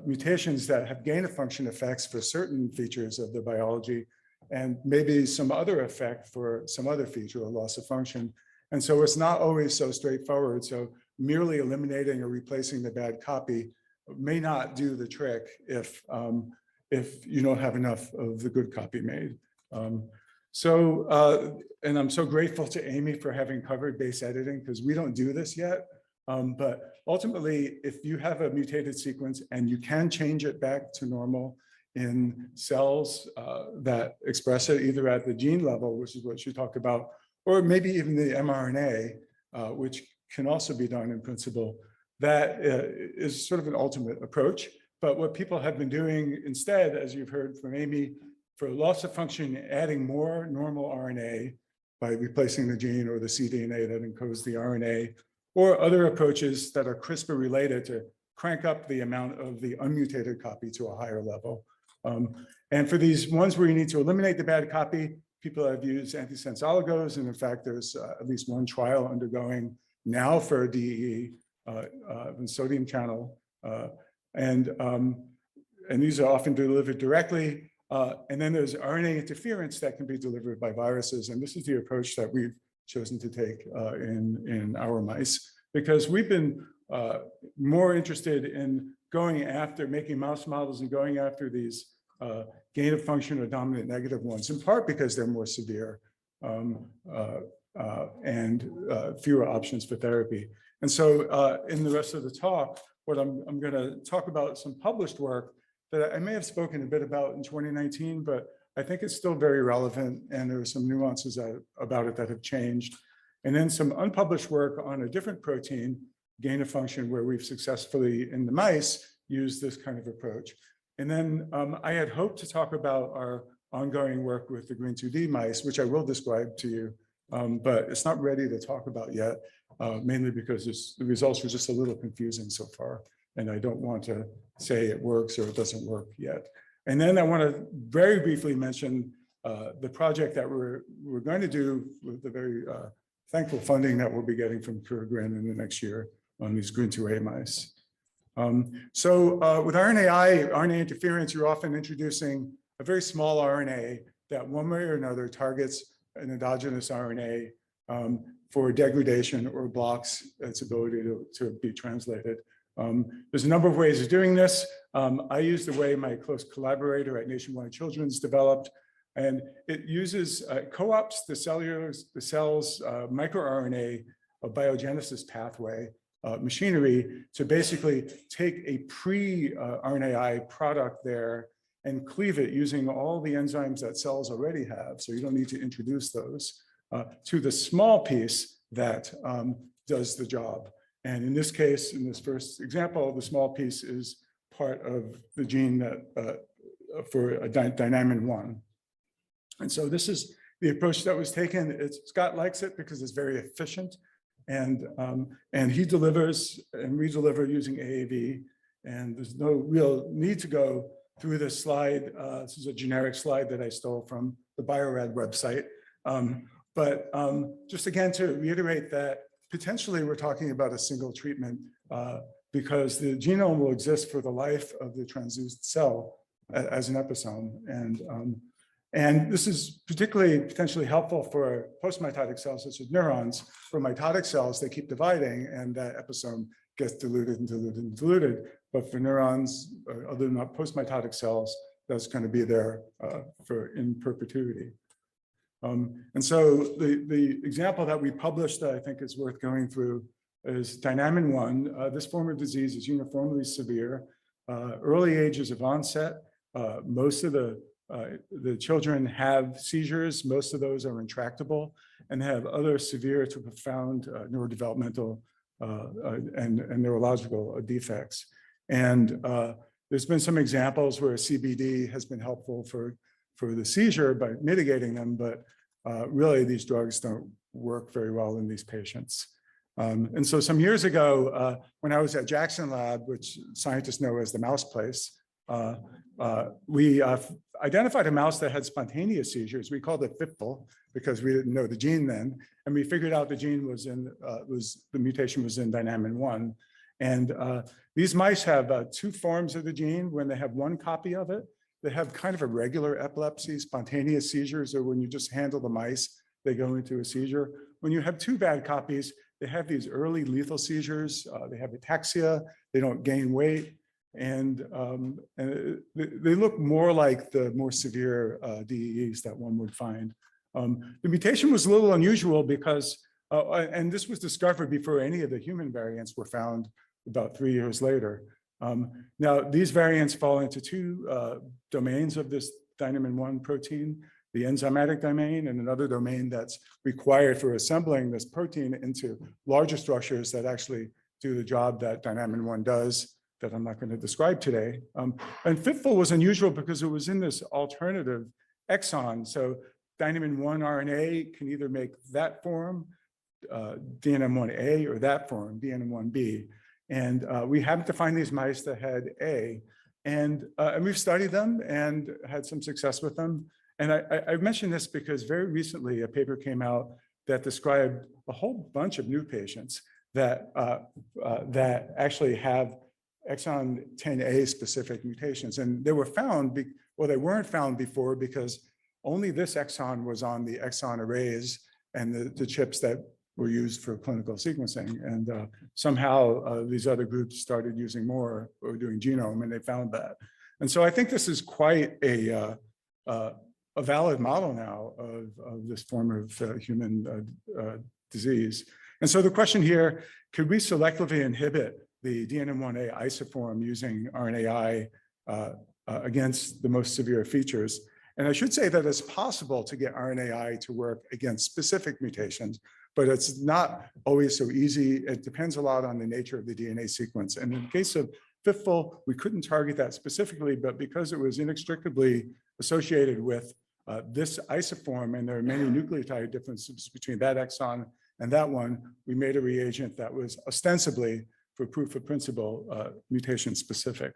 mutations that have gain of function effects for certain features of the biology and maybe some other effect for some other feature or loss of function. And so it's not always so straightforward. So merely eliminating or replacing the bad copy may not do the trick if you don't have enough of the good copy made. And I'm so grateful to Amy for having covered base editing because we don't do this yet. But ultimately, if you have a mutated sequence and you can change it back to normal in cells that express it either at the gene level, which is what she talked about, or maybe even the mRNA, which can also be done in principle, that is sort of an ultimate approach. But what people have been doing instead, as you've heard from Amy, for loss of function, adding more normal RNA by replacing the gene or the cDNA that encodes the RNA, or other approaches that are CRISPR related to crank up the amount of the unmutated copy to a higher level. And for these ones where you need to eliminate the bad copy, people have used antisense oligos. And in fact, there's at least 1 trial undergoing now for DEE and sodium channel. And these are often delivered directly. And then there's RNA interference that can be delivered by viruses. And this is the approach that we've chosen to take in our mice, because we've been more interested in going after making mouse models and going after these gain of function or dominant negative ones, in part because they're more severe and fewer options for therapy. And so in the rest of the talk, what I'm going to talk about some published work that I may have spoken a bit about in 2019, but I think it's still very relevant, and there are some nuances about it that have changed. And then some unpublished work on a different protein, gain of function, where we've successfully, in the mice, used this kind of approach. And then I had hoped to talk about our ongoing work with the GRIN2D mice, which I will describe to you, but it's not ready to talk about yet, mainly because the results were just a little confusing so far, and I don't want to say it works or it doesn't work yet. And then I want to very briefly mention the project that we're going to do with the very thankful funding that we'll be getting from GRIN in the next year on these GRIN2A mice. With RNA interference, you're often introducing a very small RNA that one way or another targets an endogenous RNA for degradation or blocks its ability to be translated. There's a number of ways of doing this. I use the way my close collaborator at Nationwide Children's developed, and it uses co-ops the cell's microRNA biogenesis pathway machinery to basically take a pre-RNAi product there and cleave it using all the enzymes that cells already have, so you don't need to introduce those, to the small piece that does the job. And in this case, in this first example, the small piece is part of the gene that for a dynamin 1. And so this is the approach that was taken. Scott likes it because it's very efficient, and he delivers and we deliver using AAV, and there's no real need to go through this slide. This is a generic slide that I stole from the Bio-Rad website. But just again, to reiterate that potentially we're talking about a single treatment because the genome will exist for the life of the transduced cell as an episome. And this is particularly potentially helpful for post-mitotic cells such as neurons. For mitotic cells, they keep dividing and that episome gets diluted and diluted and diluted. But for neurons, other than post-mitotic cells, that's going to be there in perpetuity. And so the example that we published that I think is worth going through is dynamin 1. This form of disease is uniformly severe. Early ages of onset. Most of the children have seizures. Most of those are intractable and have other severe to profound neurodevelopmental and neurological defects. And there's been some examples where CBD has been helpful for the seizure by mitigating them, but really these drugs don't work very well in these patients. And so some years ago, when I was at Jackson Lab, which scientists know as the mouse place, we identified a mouse that had spontaneous seizures. We called it fitful because we didn't know the gene then. And we figured out the gene was the mutation was in dynamin 1. And these mice have two forms of the gene. When they have one copy of it, they have kind of a regular epilepsy, spontaneous seizures, or when you just handle the mice, they go into a seizure. When you have two bad copies, they have these early lethal seizures. They have ataxia, they don't gain weight. And they look more like the more severe DEEs that one would find. The mutation was a little unusual because, and this was discovered before any of the human variants were found about 3 years later. Now, these variants fall into two domains of this dynamin 1 protein, the enzymatic domain and another domain that's required for assembling this protein into larger structures that actually do the job that dynamin 1 does, that I'm not going to describe today. And fitful was unusual because it was in this alternative exon. So dynamin 1 RNA can either make that form, DNM1A, or that form, DNM1B. And we happened to find these mice that had A, and we've studied them and had some success with them. And I mention this because very recently a paper came out that described a whole bunch of new patients that actually have exon 10A specific mutations. And they were found, well, they weren't found before because only this exon was on the exon arrays and the chips that were used for clinical sequencing. And somehow these other groups started using more or doing genome, and they found that. And so I think this is quite a valid model now of this form of human disease. And so the question here, could we selectively inhibit the DNM1A isoform using RNAi against the most severe features? And I should say that it's possible to get RNAi to work against specific mutations, but it's not always so easy. It depends a lot on the nature of the DNA sequence. And in the case of fitful, we couldn't target that specifically, but because it was inextricably associated with this isoform, and there are many nucleotide differences between that exon and that one, we made a reagent that was ostensibly for proof of principle mutation specific.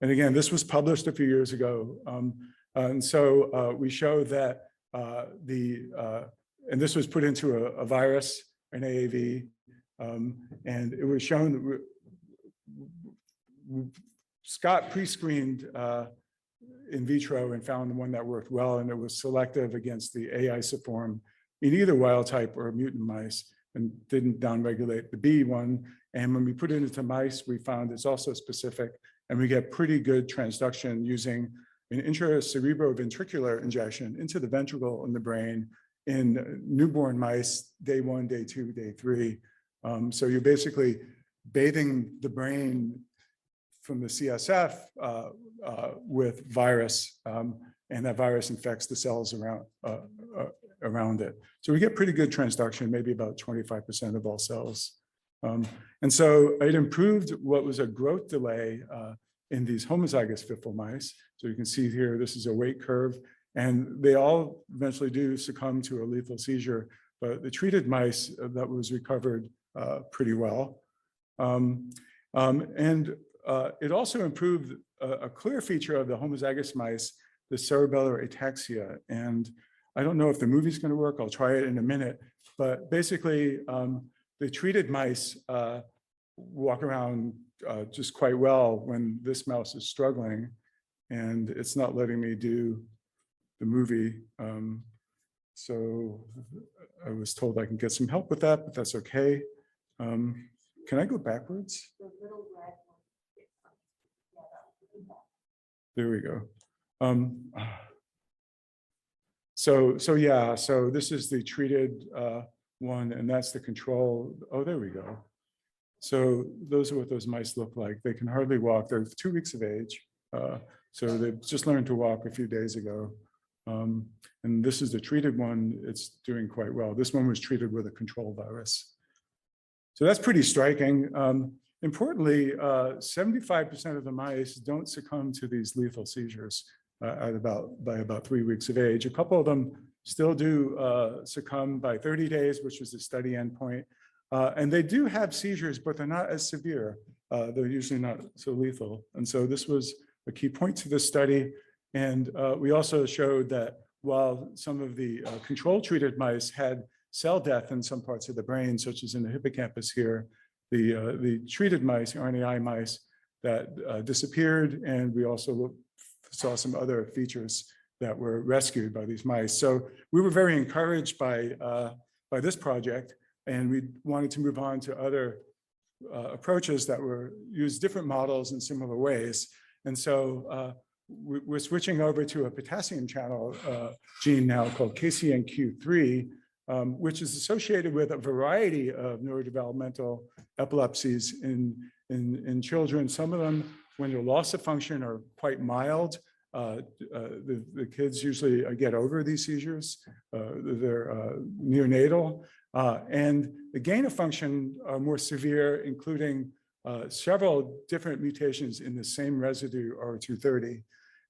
And again, this was published a few years ago. And so we showed that and this was put into a virus, an AAV, and it was shown, Scott pre-screened in vitro and found the one that worked well, and it was selective against the A isoform in either wild type or mutant mice and didn't downregulate the B one. And when we put it into mice, we found it's also specific, and we get pretty good transduction using an intracerebroventricular injection into the ventricle in the brain in newborn mice, day 1, day 2, day 3. So you're basically bathing the brain from the CSF with virus, and that virus infects the cells around it. So we get pretty good transduction, maybe about 25% of all cells. And so it improved what was a growth delay in these homozygous fitful mice. So you can see here, this is a weight curve, and they all eventually do succumb to a lethal seizure, but the treated mice that was recovered pretty well. It also improved a clear feature of the homozygous mice, the cerebellar ataxia. And I don't know if the movie's going to work. I'll try it in a minute. But basically, the treated mice walk around just quite well when this mouse is struggling, and it's not letting me do the movie. So I was told I can get some help with that, but that's okay. Can I go backwards? There we go. So this is the treated one, and that's the control. Oh, there we go. So those are what those mice look like. They can hardly walk. They're 2 weeks of age. So they've just learned to walk a few days ago. And this is the treated one. It's doing quite well. This one was treated with a control virus. So that's pretty striking. Importantly, 75% of the mice don't succumb to these lethal seizures by about 3 weeks of age. A couple of them still do succumb by 30 days, which was the study endpoint. And they do have seizures, but they're not as severe. They're usually not so lethal. And so this was a key point to this study. And we also showed that while some of the control-treated mice had cell death in some parts of the brain, such as in the hippocampus here, the treated mice, RNAi mice, that disappeared. And we also saw some other features that were rescued by these mice. So we were very encouraged by this project, and we wanted to move on to other approaches that were use different models in similar ways. And so we're switching over to a potassium channel gene now called KCNQ3, which is associated with a variety of neurodevelopmental epilepsies in children. Some of them, when their loss of function, are quite mild. The kids usually get over these seizures. They're neonatal. And the gain of function are more severe, including several different mutations in the same residue, R230.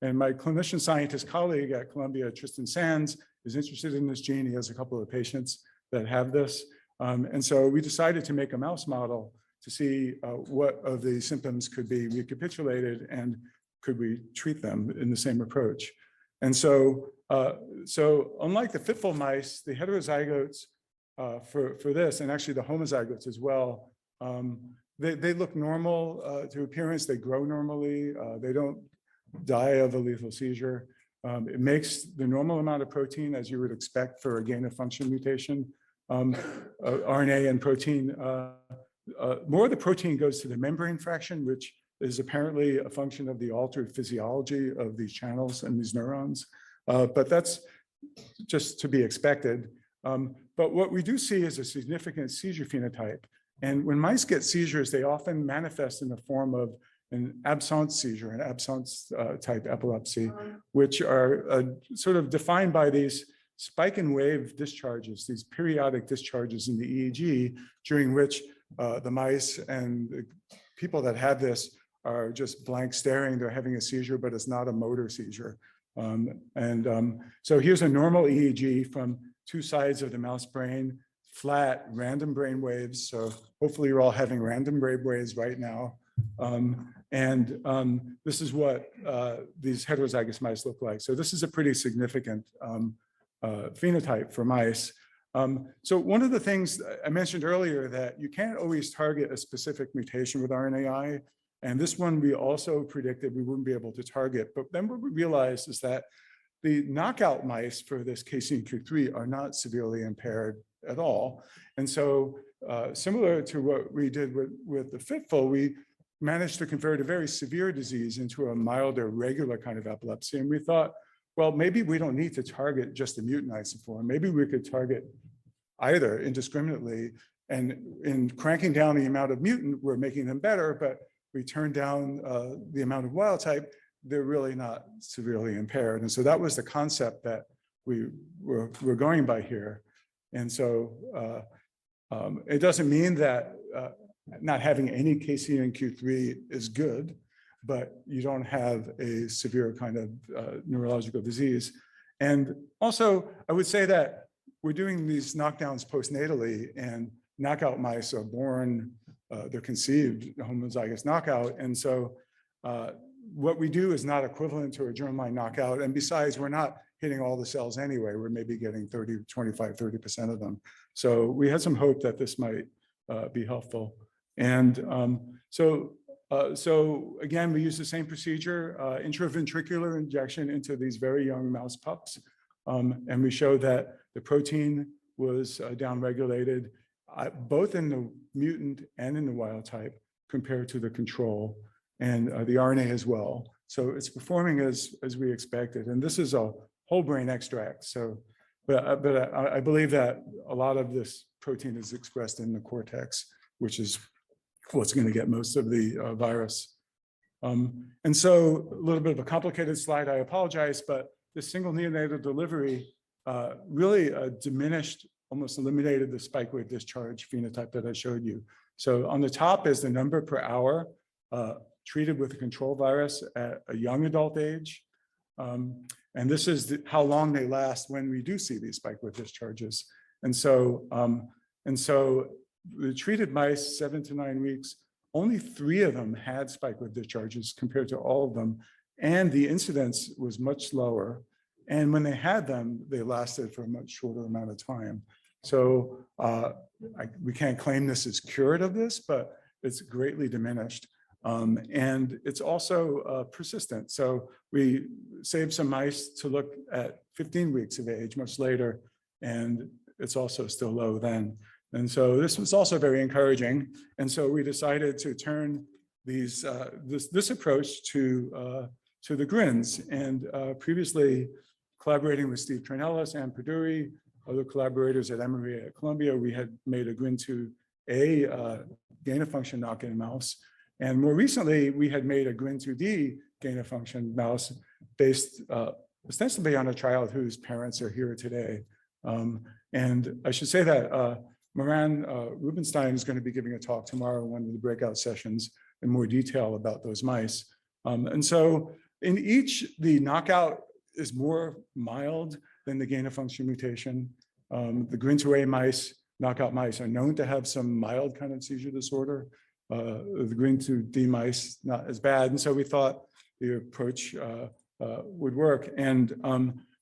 And my clinician scientist colleague at Columbia, Tristan Sands, is interested in this gene. He has a couple of patients that have this. And so we decided to make a mouse model to see what of the symptoms could be recapitulated and could we treat them in the same approach. And so, unlike the fitful mice, the heterozygotes for this, and actually the homozygotes as well, they look normal to appearance. They grow normally. They don't die of a lethal seizure. It makes the normal amount of protein as you would expect for a gain of function mutation. RNA and protein, more of the protein goes to the membrane fraction, which is apparently a function of the altered physiology of these channels and these neurons. But that's just to be expected. But what we do see is a significant seizure phenotype. And when mice get seizures, they often manifest in the form of an absence seizure, an absence type epilepsy, which are sort of defined by these spike and wave discharges, these periodic discharges in the EEG, during which the mice and the people that have this are just blank staring. They're having a seizure, but it's not a motor seizure. So here's a normal EEG from two sides of the mouse brain, flat, random brain waves. So hopefully you're all having random brain waves right now. This is what these heterozygous mice look like. So this is a pretty significant phenotype for mice. So one of the things I mentioned earlier, that you can't always target a specific mutation with RNAi. And this one we also predicted we wouldn't be able to target. But then what we realized is that the knockout mice for this KCNQ3 are not severely impaired at all. And so similar to what we did with the fitful, we managed to convert a very severe disease into a milder, regular kind of epilepsy. And we thought, well, maybe we don't need to target just the mutant isoform. Maybe we could target either indiscriminately. And in cranking down the amount of mutant, we're making them better, but we turn down the amount of wild type, they're really not severely impaired. And so that was the concept that we were going by here. And so it doesn't mean that not having any KCNQ3 is good. but you don't have a severe kind of neurological disease. And also, I would say that we're doing these knockdowns postnatally, and knockout mice are born, they're conceived homozygous knockout. And so what we do is not equivalent to a germline knockout. And besides, we're not hitting all the cells anyway. We're maybe getting 30% of them. So we had some hope that this might be helpful. And so again, we use the same procedure, intraventricular injection into these very young mouse pups. And we showed that the protein was downregulated, both in the mutant and in the wild type compared to the control, and the RNA as well. So it's performing as we expected. And this is a whole brain extract. So, but I believe that a lot of this protein is expressed in the cortex, which is what's going to get most of the virus. And so a little bit of a complicated slide, I apologize, but the single neonatal delivery really diminished, almost eliminated the spike wave discharge phenotype that I showed you. So on the top is the number per hour treated with a control virus at a young adult age. And this is how long they last when we do see these spike wave discharges. And so the treated mice, 7 to 9 weeks, only 3 of them had spike wave discharges compared to all of them. And the incidence was much lower. And when they had them, they lasted for a much shorter amount of time. So we can't claim this is cured of this, but it's greatly diminished. And it's also persistent. So we saved some mice to look at 15 weeks of age, much later, and it's also still low then. And so this was also very encouraging. And so we decided to turn these this approach to the GRINs. And previously, collaborating with Steve Trinellis and Perduri, other collaborators at Emory at Columbia, we had made a GRIN2A gain-of-function knock-in mouse. And more recently, we had made a GRIN2D gain-of-function mouse based ostensibly on a child whose parents are here today. And I should say that Moran Rubenstein is going to be giving a talk tomorrow in one of the breakout sessions in more detail about those mice. And so in each, the knockout is more mild than the gain-of-function mutation. The GRIN2A mice, knockout mice, are known to have some mild kind of seizure disorder. The GRIN2D mice, not as bad. And so we thought the approach would work. And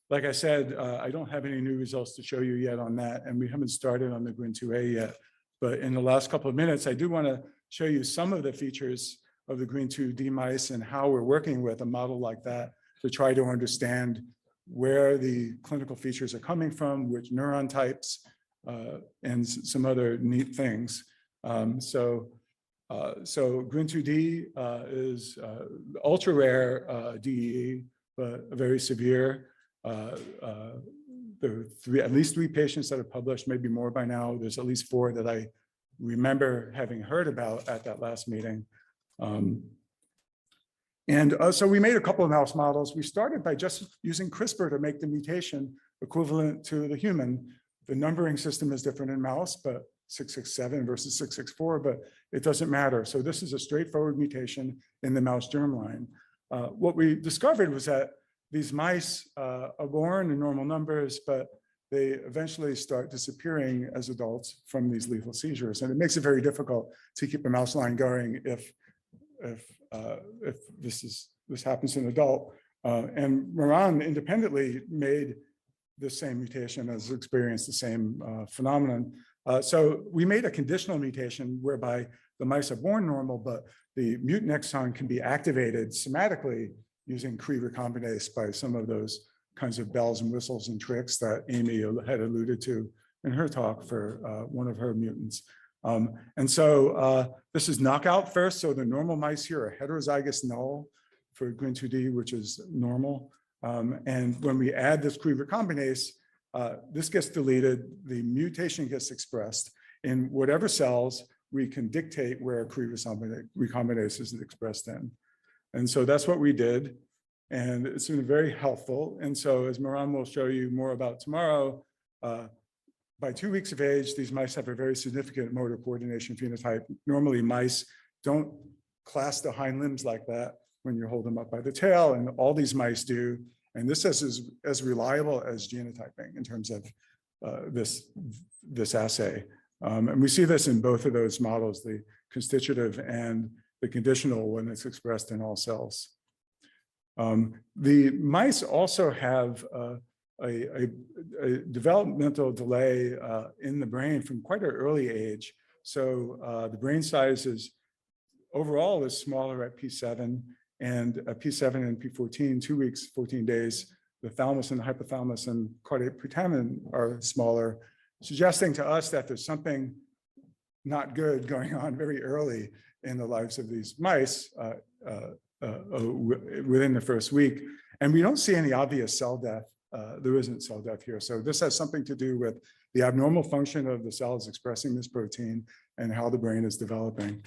like I said, I don't have any new results to show you yet on that, and we haven't started on the GRIN2A yet. But in the last couple of minutes, I do want to show you some of the features of the GRIN2D mice and how we're working with a model like that to try to understand where the clinical features are coming from, which neuron types, and some other neat things. So GRIN2D is ultra rare DEE, but very severe. There are at least 3 patients that have published, maybe more by now. There's at least 4 that I remember having heard about at that last meeting. So we made a couple of mouse models. We started by just using CRISPR to make the mutation equivalent to the human. The numbering system is different in mouse, but 667 versus 664, but it doesn't matter. So this is a straightforward mutation in the mouse germline. What we discovered was that these mice are born in normal numbers, but they eventually start disappearing as adults from these lethal seizures. And it makes it very difficult to keep a mouse line going if this happens to an adult. And Moran independently made the same mutation, as experienced the same phenomenon. So we made a conditional mutation whereby the mice are born normal, but the mutant exon can be activated somatically using GRI recombinase by some of those kinds of bells and whistles and tricks that Amy had alluded to in her talk for one of her mutants. And so this is knockout first. So the normal mice here are heterozygous null for GRIN2D, which is normal. And when we add this GRI recombinase, this gets deleted, the mutation gets expressed in whatever cells we can dictate where GRI recombinase is expressed in. And so that's what we did. And it's been very helpful. And so as Moran will show you more about tomorrow, by 2 weeks of age, these mice have a very significant motor coordination phenotype. Normally mice don't clasp the hind limbs like that. when you hold them up by the tail, and all these mice do. And this is as reliable as genotyping in terms of this assay. And we see this in both of those models, the constitutive and the conditional when it's expressed in all cells. The mice also have a developmental delay in the brain from quite an early age. So the brain size is overall is smaller at P7, and P7 and P14, 2 weeks, 14 days, the thalamus and the hypothalamus and caudate putamen are smaller, suggesting to us that there's something not good going on very early in the lives of these mice within the first week. And we don't see any obvious cell death. There isn't cell death here. So this has something to do with the abnormal function of the cells expressing this protein and how the brain is developing.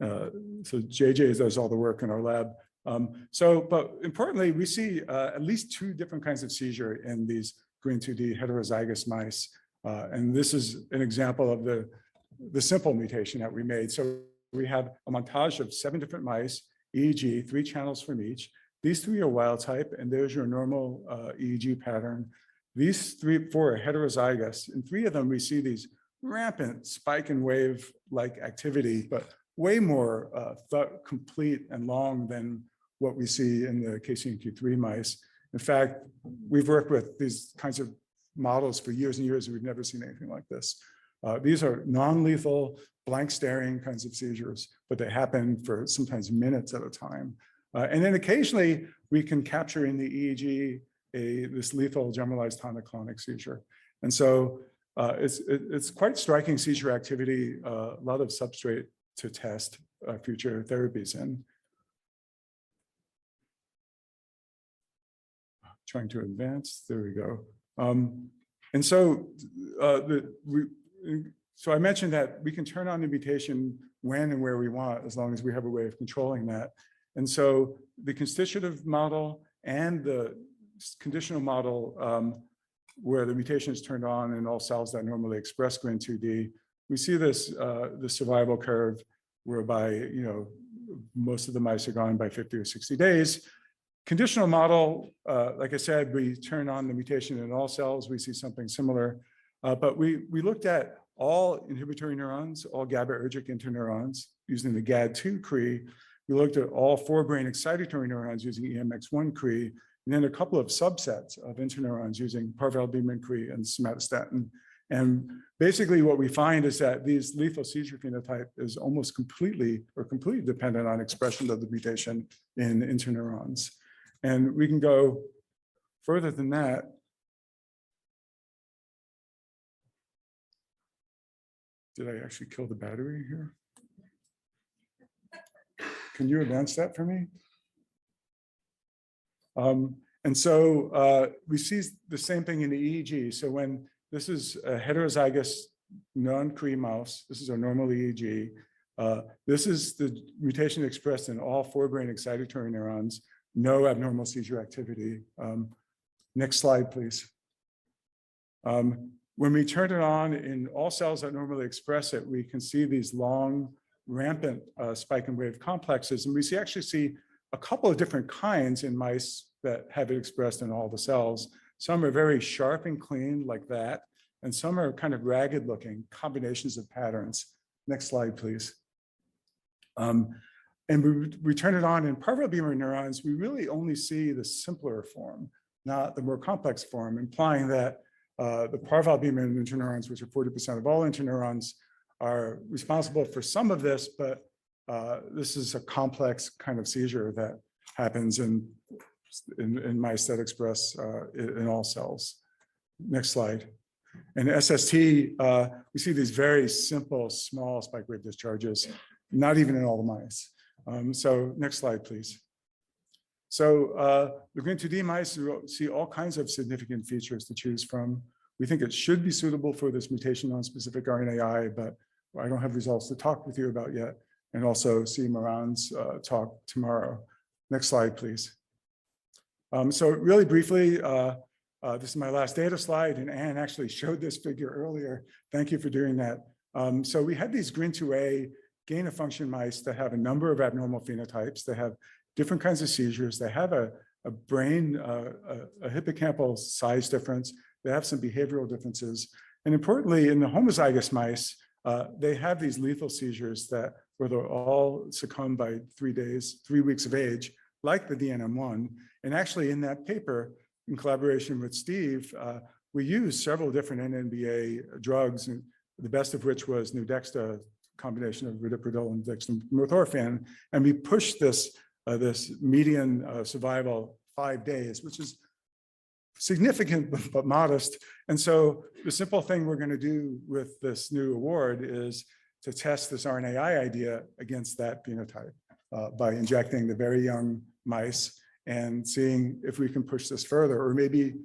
So JJ does all the work in our lab. But importantly, we see at least 2 different kinds of seizure in these GRIN2D heterozygous mice. And this is an example of the simple mutation that we made. So we have a montage of 7 different mice, EEG, 3 channels from each. These 3 are wild type, and there's your normal EEG pattern. These 4 are heterozygous. In 3 of them, we see these rampant spike and wave-like activity, but way more complete and long than what we see in the KCNQ3 mice. In fact, we've worked with these kinds of models for years and years. We've never seen anything like this. These are non-lethal, blank staring kinds of seizures, but they happen for sometimes minutes at a time. And then occasionally we can capture in the EEG this lethal generalized tonic-clonic seizure. And so it's quite striking seizure activity, a lot of substrate to test future therapies in. Trying to advance, there we go. And so, so I mentioned that we can turn on the mutation when and where we want, as long as we have a way of controlling that. And so the constitutive model and the conditional model, where the mutation is turned on in all cells that normally express GRIN2D, we see this the survival curve whereby most of the mice are gone by 50 or 60 days. Conditional model, like I said, we turn on the mutation in all cells. We see something similar, but we looked at all inhibitory neurons, all GABAergic interneurons using the GAD2 CRI. We looked at all 4 brain excitatory neurons using EMX1 CRI, and then a couple of subsets of interneurons using parvalbumin CRI and somatostatin. And basically what we find is that these lethal seizure phenotype is almost completely dependent on expression of the mutation in interneurons. And we can go further than that. Did I actually kill the battery here? Can you advance that for me? And so we see the same thing in the EEG. So when this is a heterozygous non-CRI mouse, this is our normal EEG. This is the mutation expressed in all 4 brain excitatory neurons, no abnormal seizure activity. Next slide, please. When we turn it on in all cells that normally express it, we can see these long, rampant spike and wave complexes. And we actually see a couple of different kinds in mice that have it expressed in all the cells. Some are very sharp and clean like that, and some are kind of ragged looking combinations of patterns. Next slide, please. And we turn it on in parvalbumin neurons, we really only see the simpler form, not the more complex form, implying that the parvalbumin interneurons, which are 40% of all interneurons, are responsible for some of this, but this is a complex kind of seizure that happens in mice that express in all cells. Next slide. And SST, we see these very simple, small spike wave discharges, not even in all the mice. So next slide, please. So the GRIN2D mice see all kinds of significant features to choose from. We think it should be suitable for this mutation on specific RNAi, but I don't have results to talk with you about yet, and also see Moran's talk tomorrow. Next slide, please. So really briefly, this is my last data slide, and Anne actually showed this figure earlier. Thank you for doing that. So we had these GRIN2A gain of function mice that have a number of abnormal phenotypes. They have different kinds of seizures. They have a brain, a hippocampal size difference. They have some behavioral differences. And importantly, in the homozygous mice, they have these lethal seizures where they'll all succumb by 3 weeks of age, like the DNM1. And actually in that paper, in collaboration with Steve, we used several different NMDA drugs, and the best of which was Nuedexta, combination of ridiprodil and dextromethorphan. And we pushed this median survival 5 days, which is significant but modest. And so the simple thing we're going to do with this new award is to test this RNAi idea against that phenotype by injecting the very young mice and seeing if we can push this further or maybe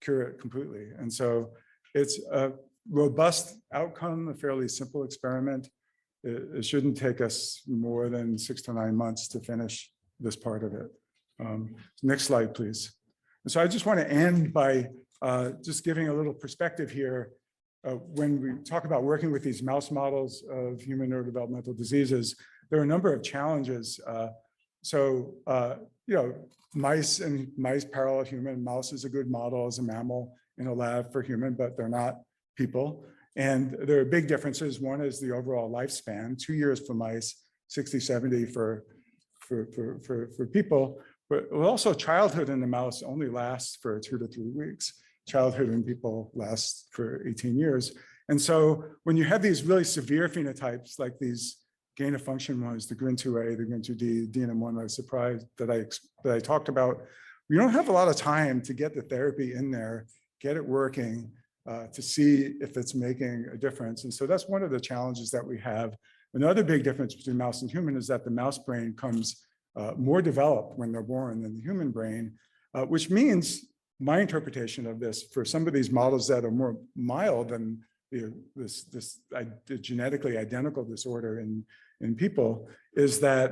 cure it completely. And so it's a robust outcome, a fairly simple experiment. It shouldn't take us more than 6 to 9 months to finish this part of it. Next slide, please. And so I just want to end by just giving a little perspective here. When we talk about working with these mouse models of human neurodevelopmental diseases, there are a number of challenges. Mice parallel human. Mouse is a good model as a mammal in a lab for human, but they're not people. And there are big differences. One is the overall lifespan, 2 years for mice, 60, 70 for people. But also childhood in the mouse only lasts for 2 to 3 weeks. Childhood in people lasts for 18 years. And so when you have these really severe phenotypes, like these gain of function ones, the GRIN2A, the GRIN2D, DNM1, I was surprised that I talked about, we don't have a lot of time to get the therapy in there, get it working, to see if it's making a difference. And so that's one of the challenges that we have. Another big difference between mouse and human is that the mouse brain comes more developed when they're born than the human brain, which means my interpretation of this for some of these models that are more mild than this the genetically identical disorder in people is that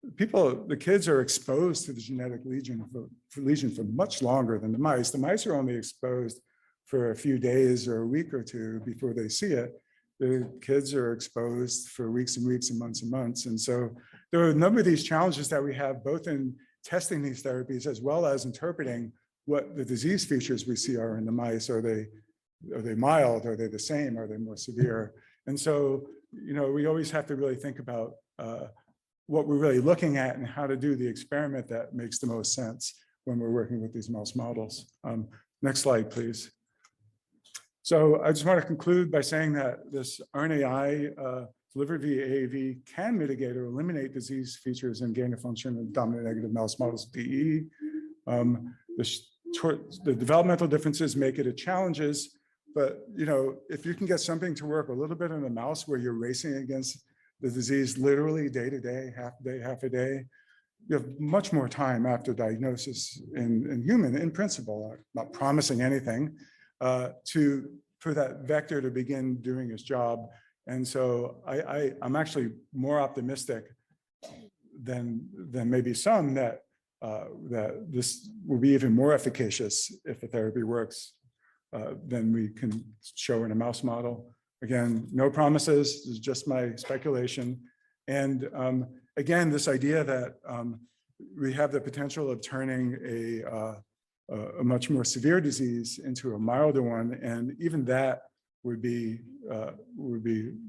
the kids are exposed to the genetic lesion for much longer than the mice. The mice are only exposed for a few days or a week or two before they see it. The kids are exposed for weeks and weeks and months. And so there are a number of these challenges that we have both in testing these therapies as well as interpreting what the disease features we see are in the mice. Are they mild? Are they the same? Are they more severe? And so, we always have to really think about what we're really looking at and how to do the experiment that makes the most sense when we're working with these mouse models. Next slide, please. So I just want to conclude by saying that this RNAi delivered via AAV can mitigate or eliminate disease features in gain of function and dominant negative mouse models of DE. The developmental differences make it a challenges, but if you can get something to work a little bit in a mouse where you're racing against the disease literally day to day, half a day, you have much more time after diagnosis in human, in principle, I'm not promising anything, for that vector to begin doing its job. And so I'm actually more optimistic than maybe some that this will be even more efficacious if the therapy works than we can show in a mouse model. Again, no promises, this is just my speculation. And again, this idea that we have the potential of turning a much more severe disease into a milder one, and even that would be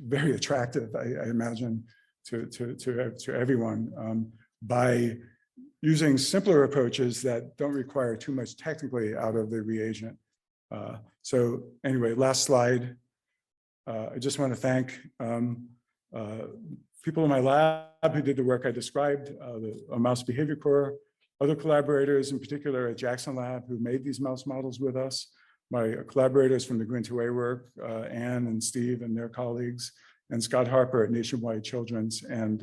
very attractive, I imagine, to everyone by using simpler approaches that don't require too much technically out of the reagent. So anyway, last slide. I just want to thank people in my lab who did the work I described, the mouse behavior core, other collaborators, in particular at Jackson Lab, who made these mouse models with us, my collaborators from the GRIN2A work, Anne and Steve and their colleagues, and Scott Harper at Nationwide Children's. And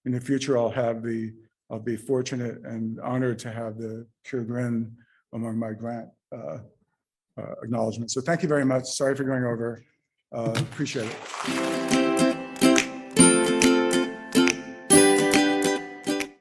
in the future, I'll be fortunate and honored to have the GRIN among my grant acknowledgements. So thank you very much. Sorry for going over. Appreciate it.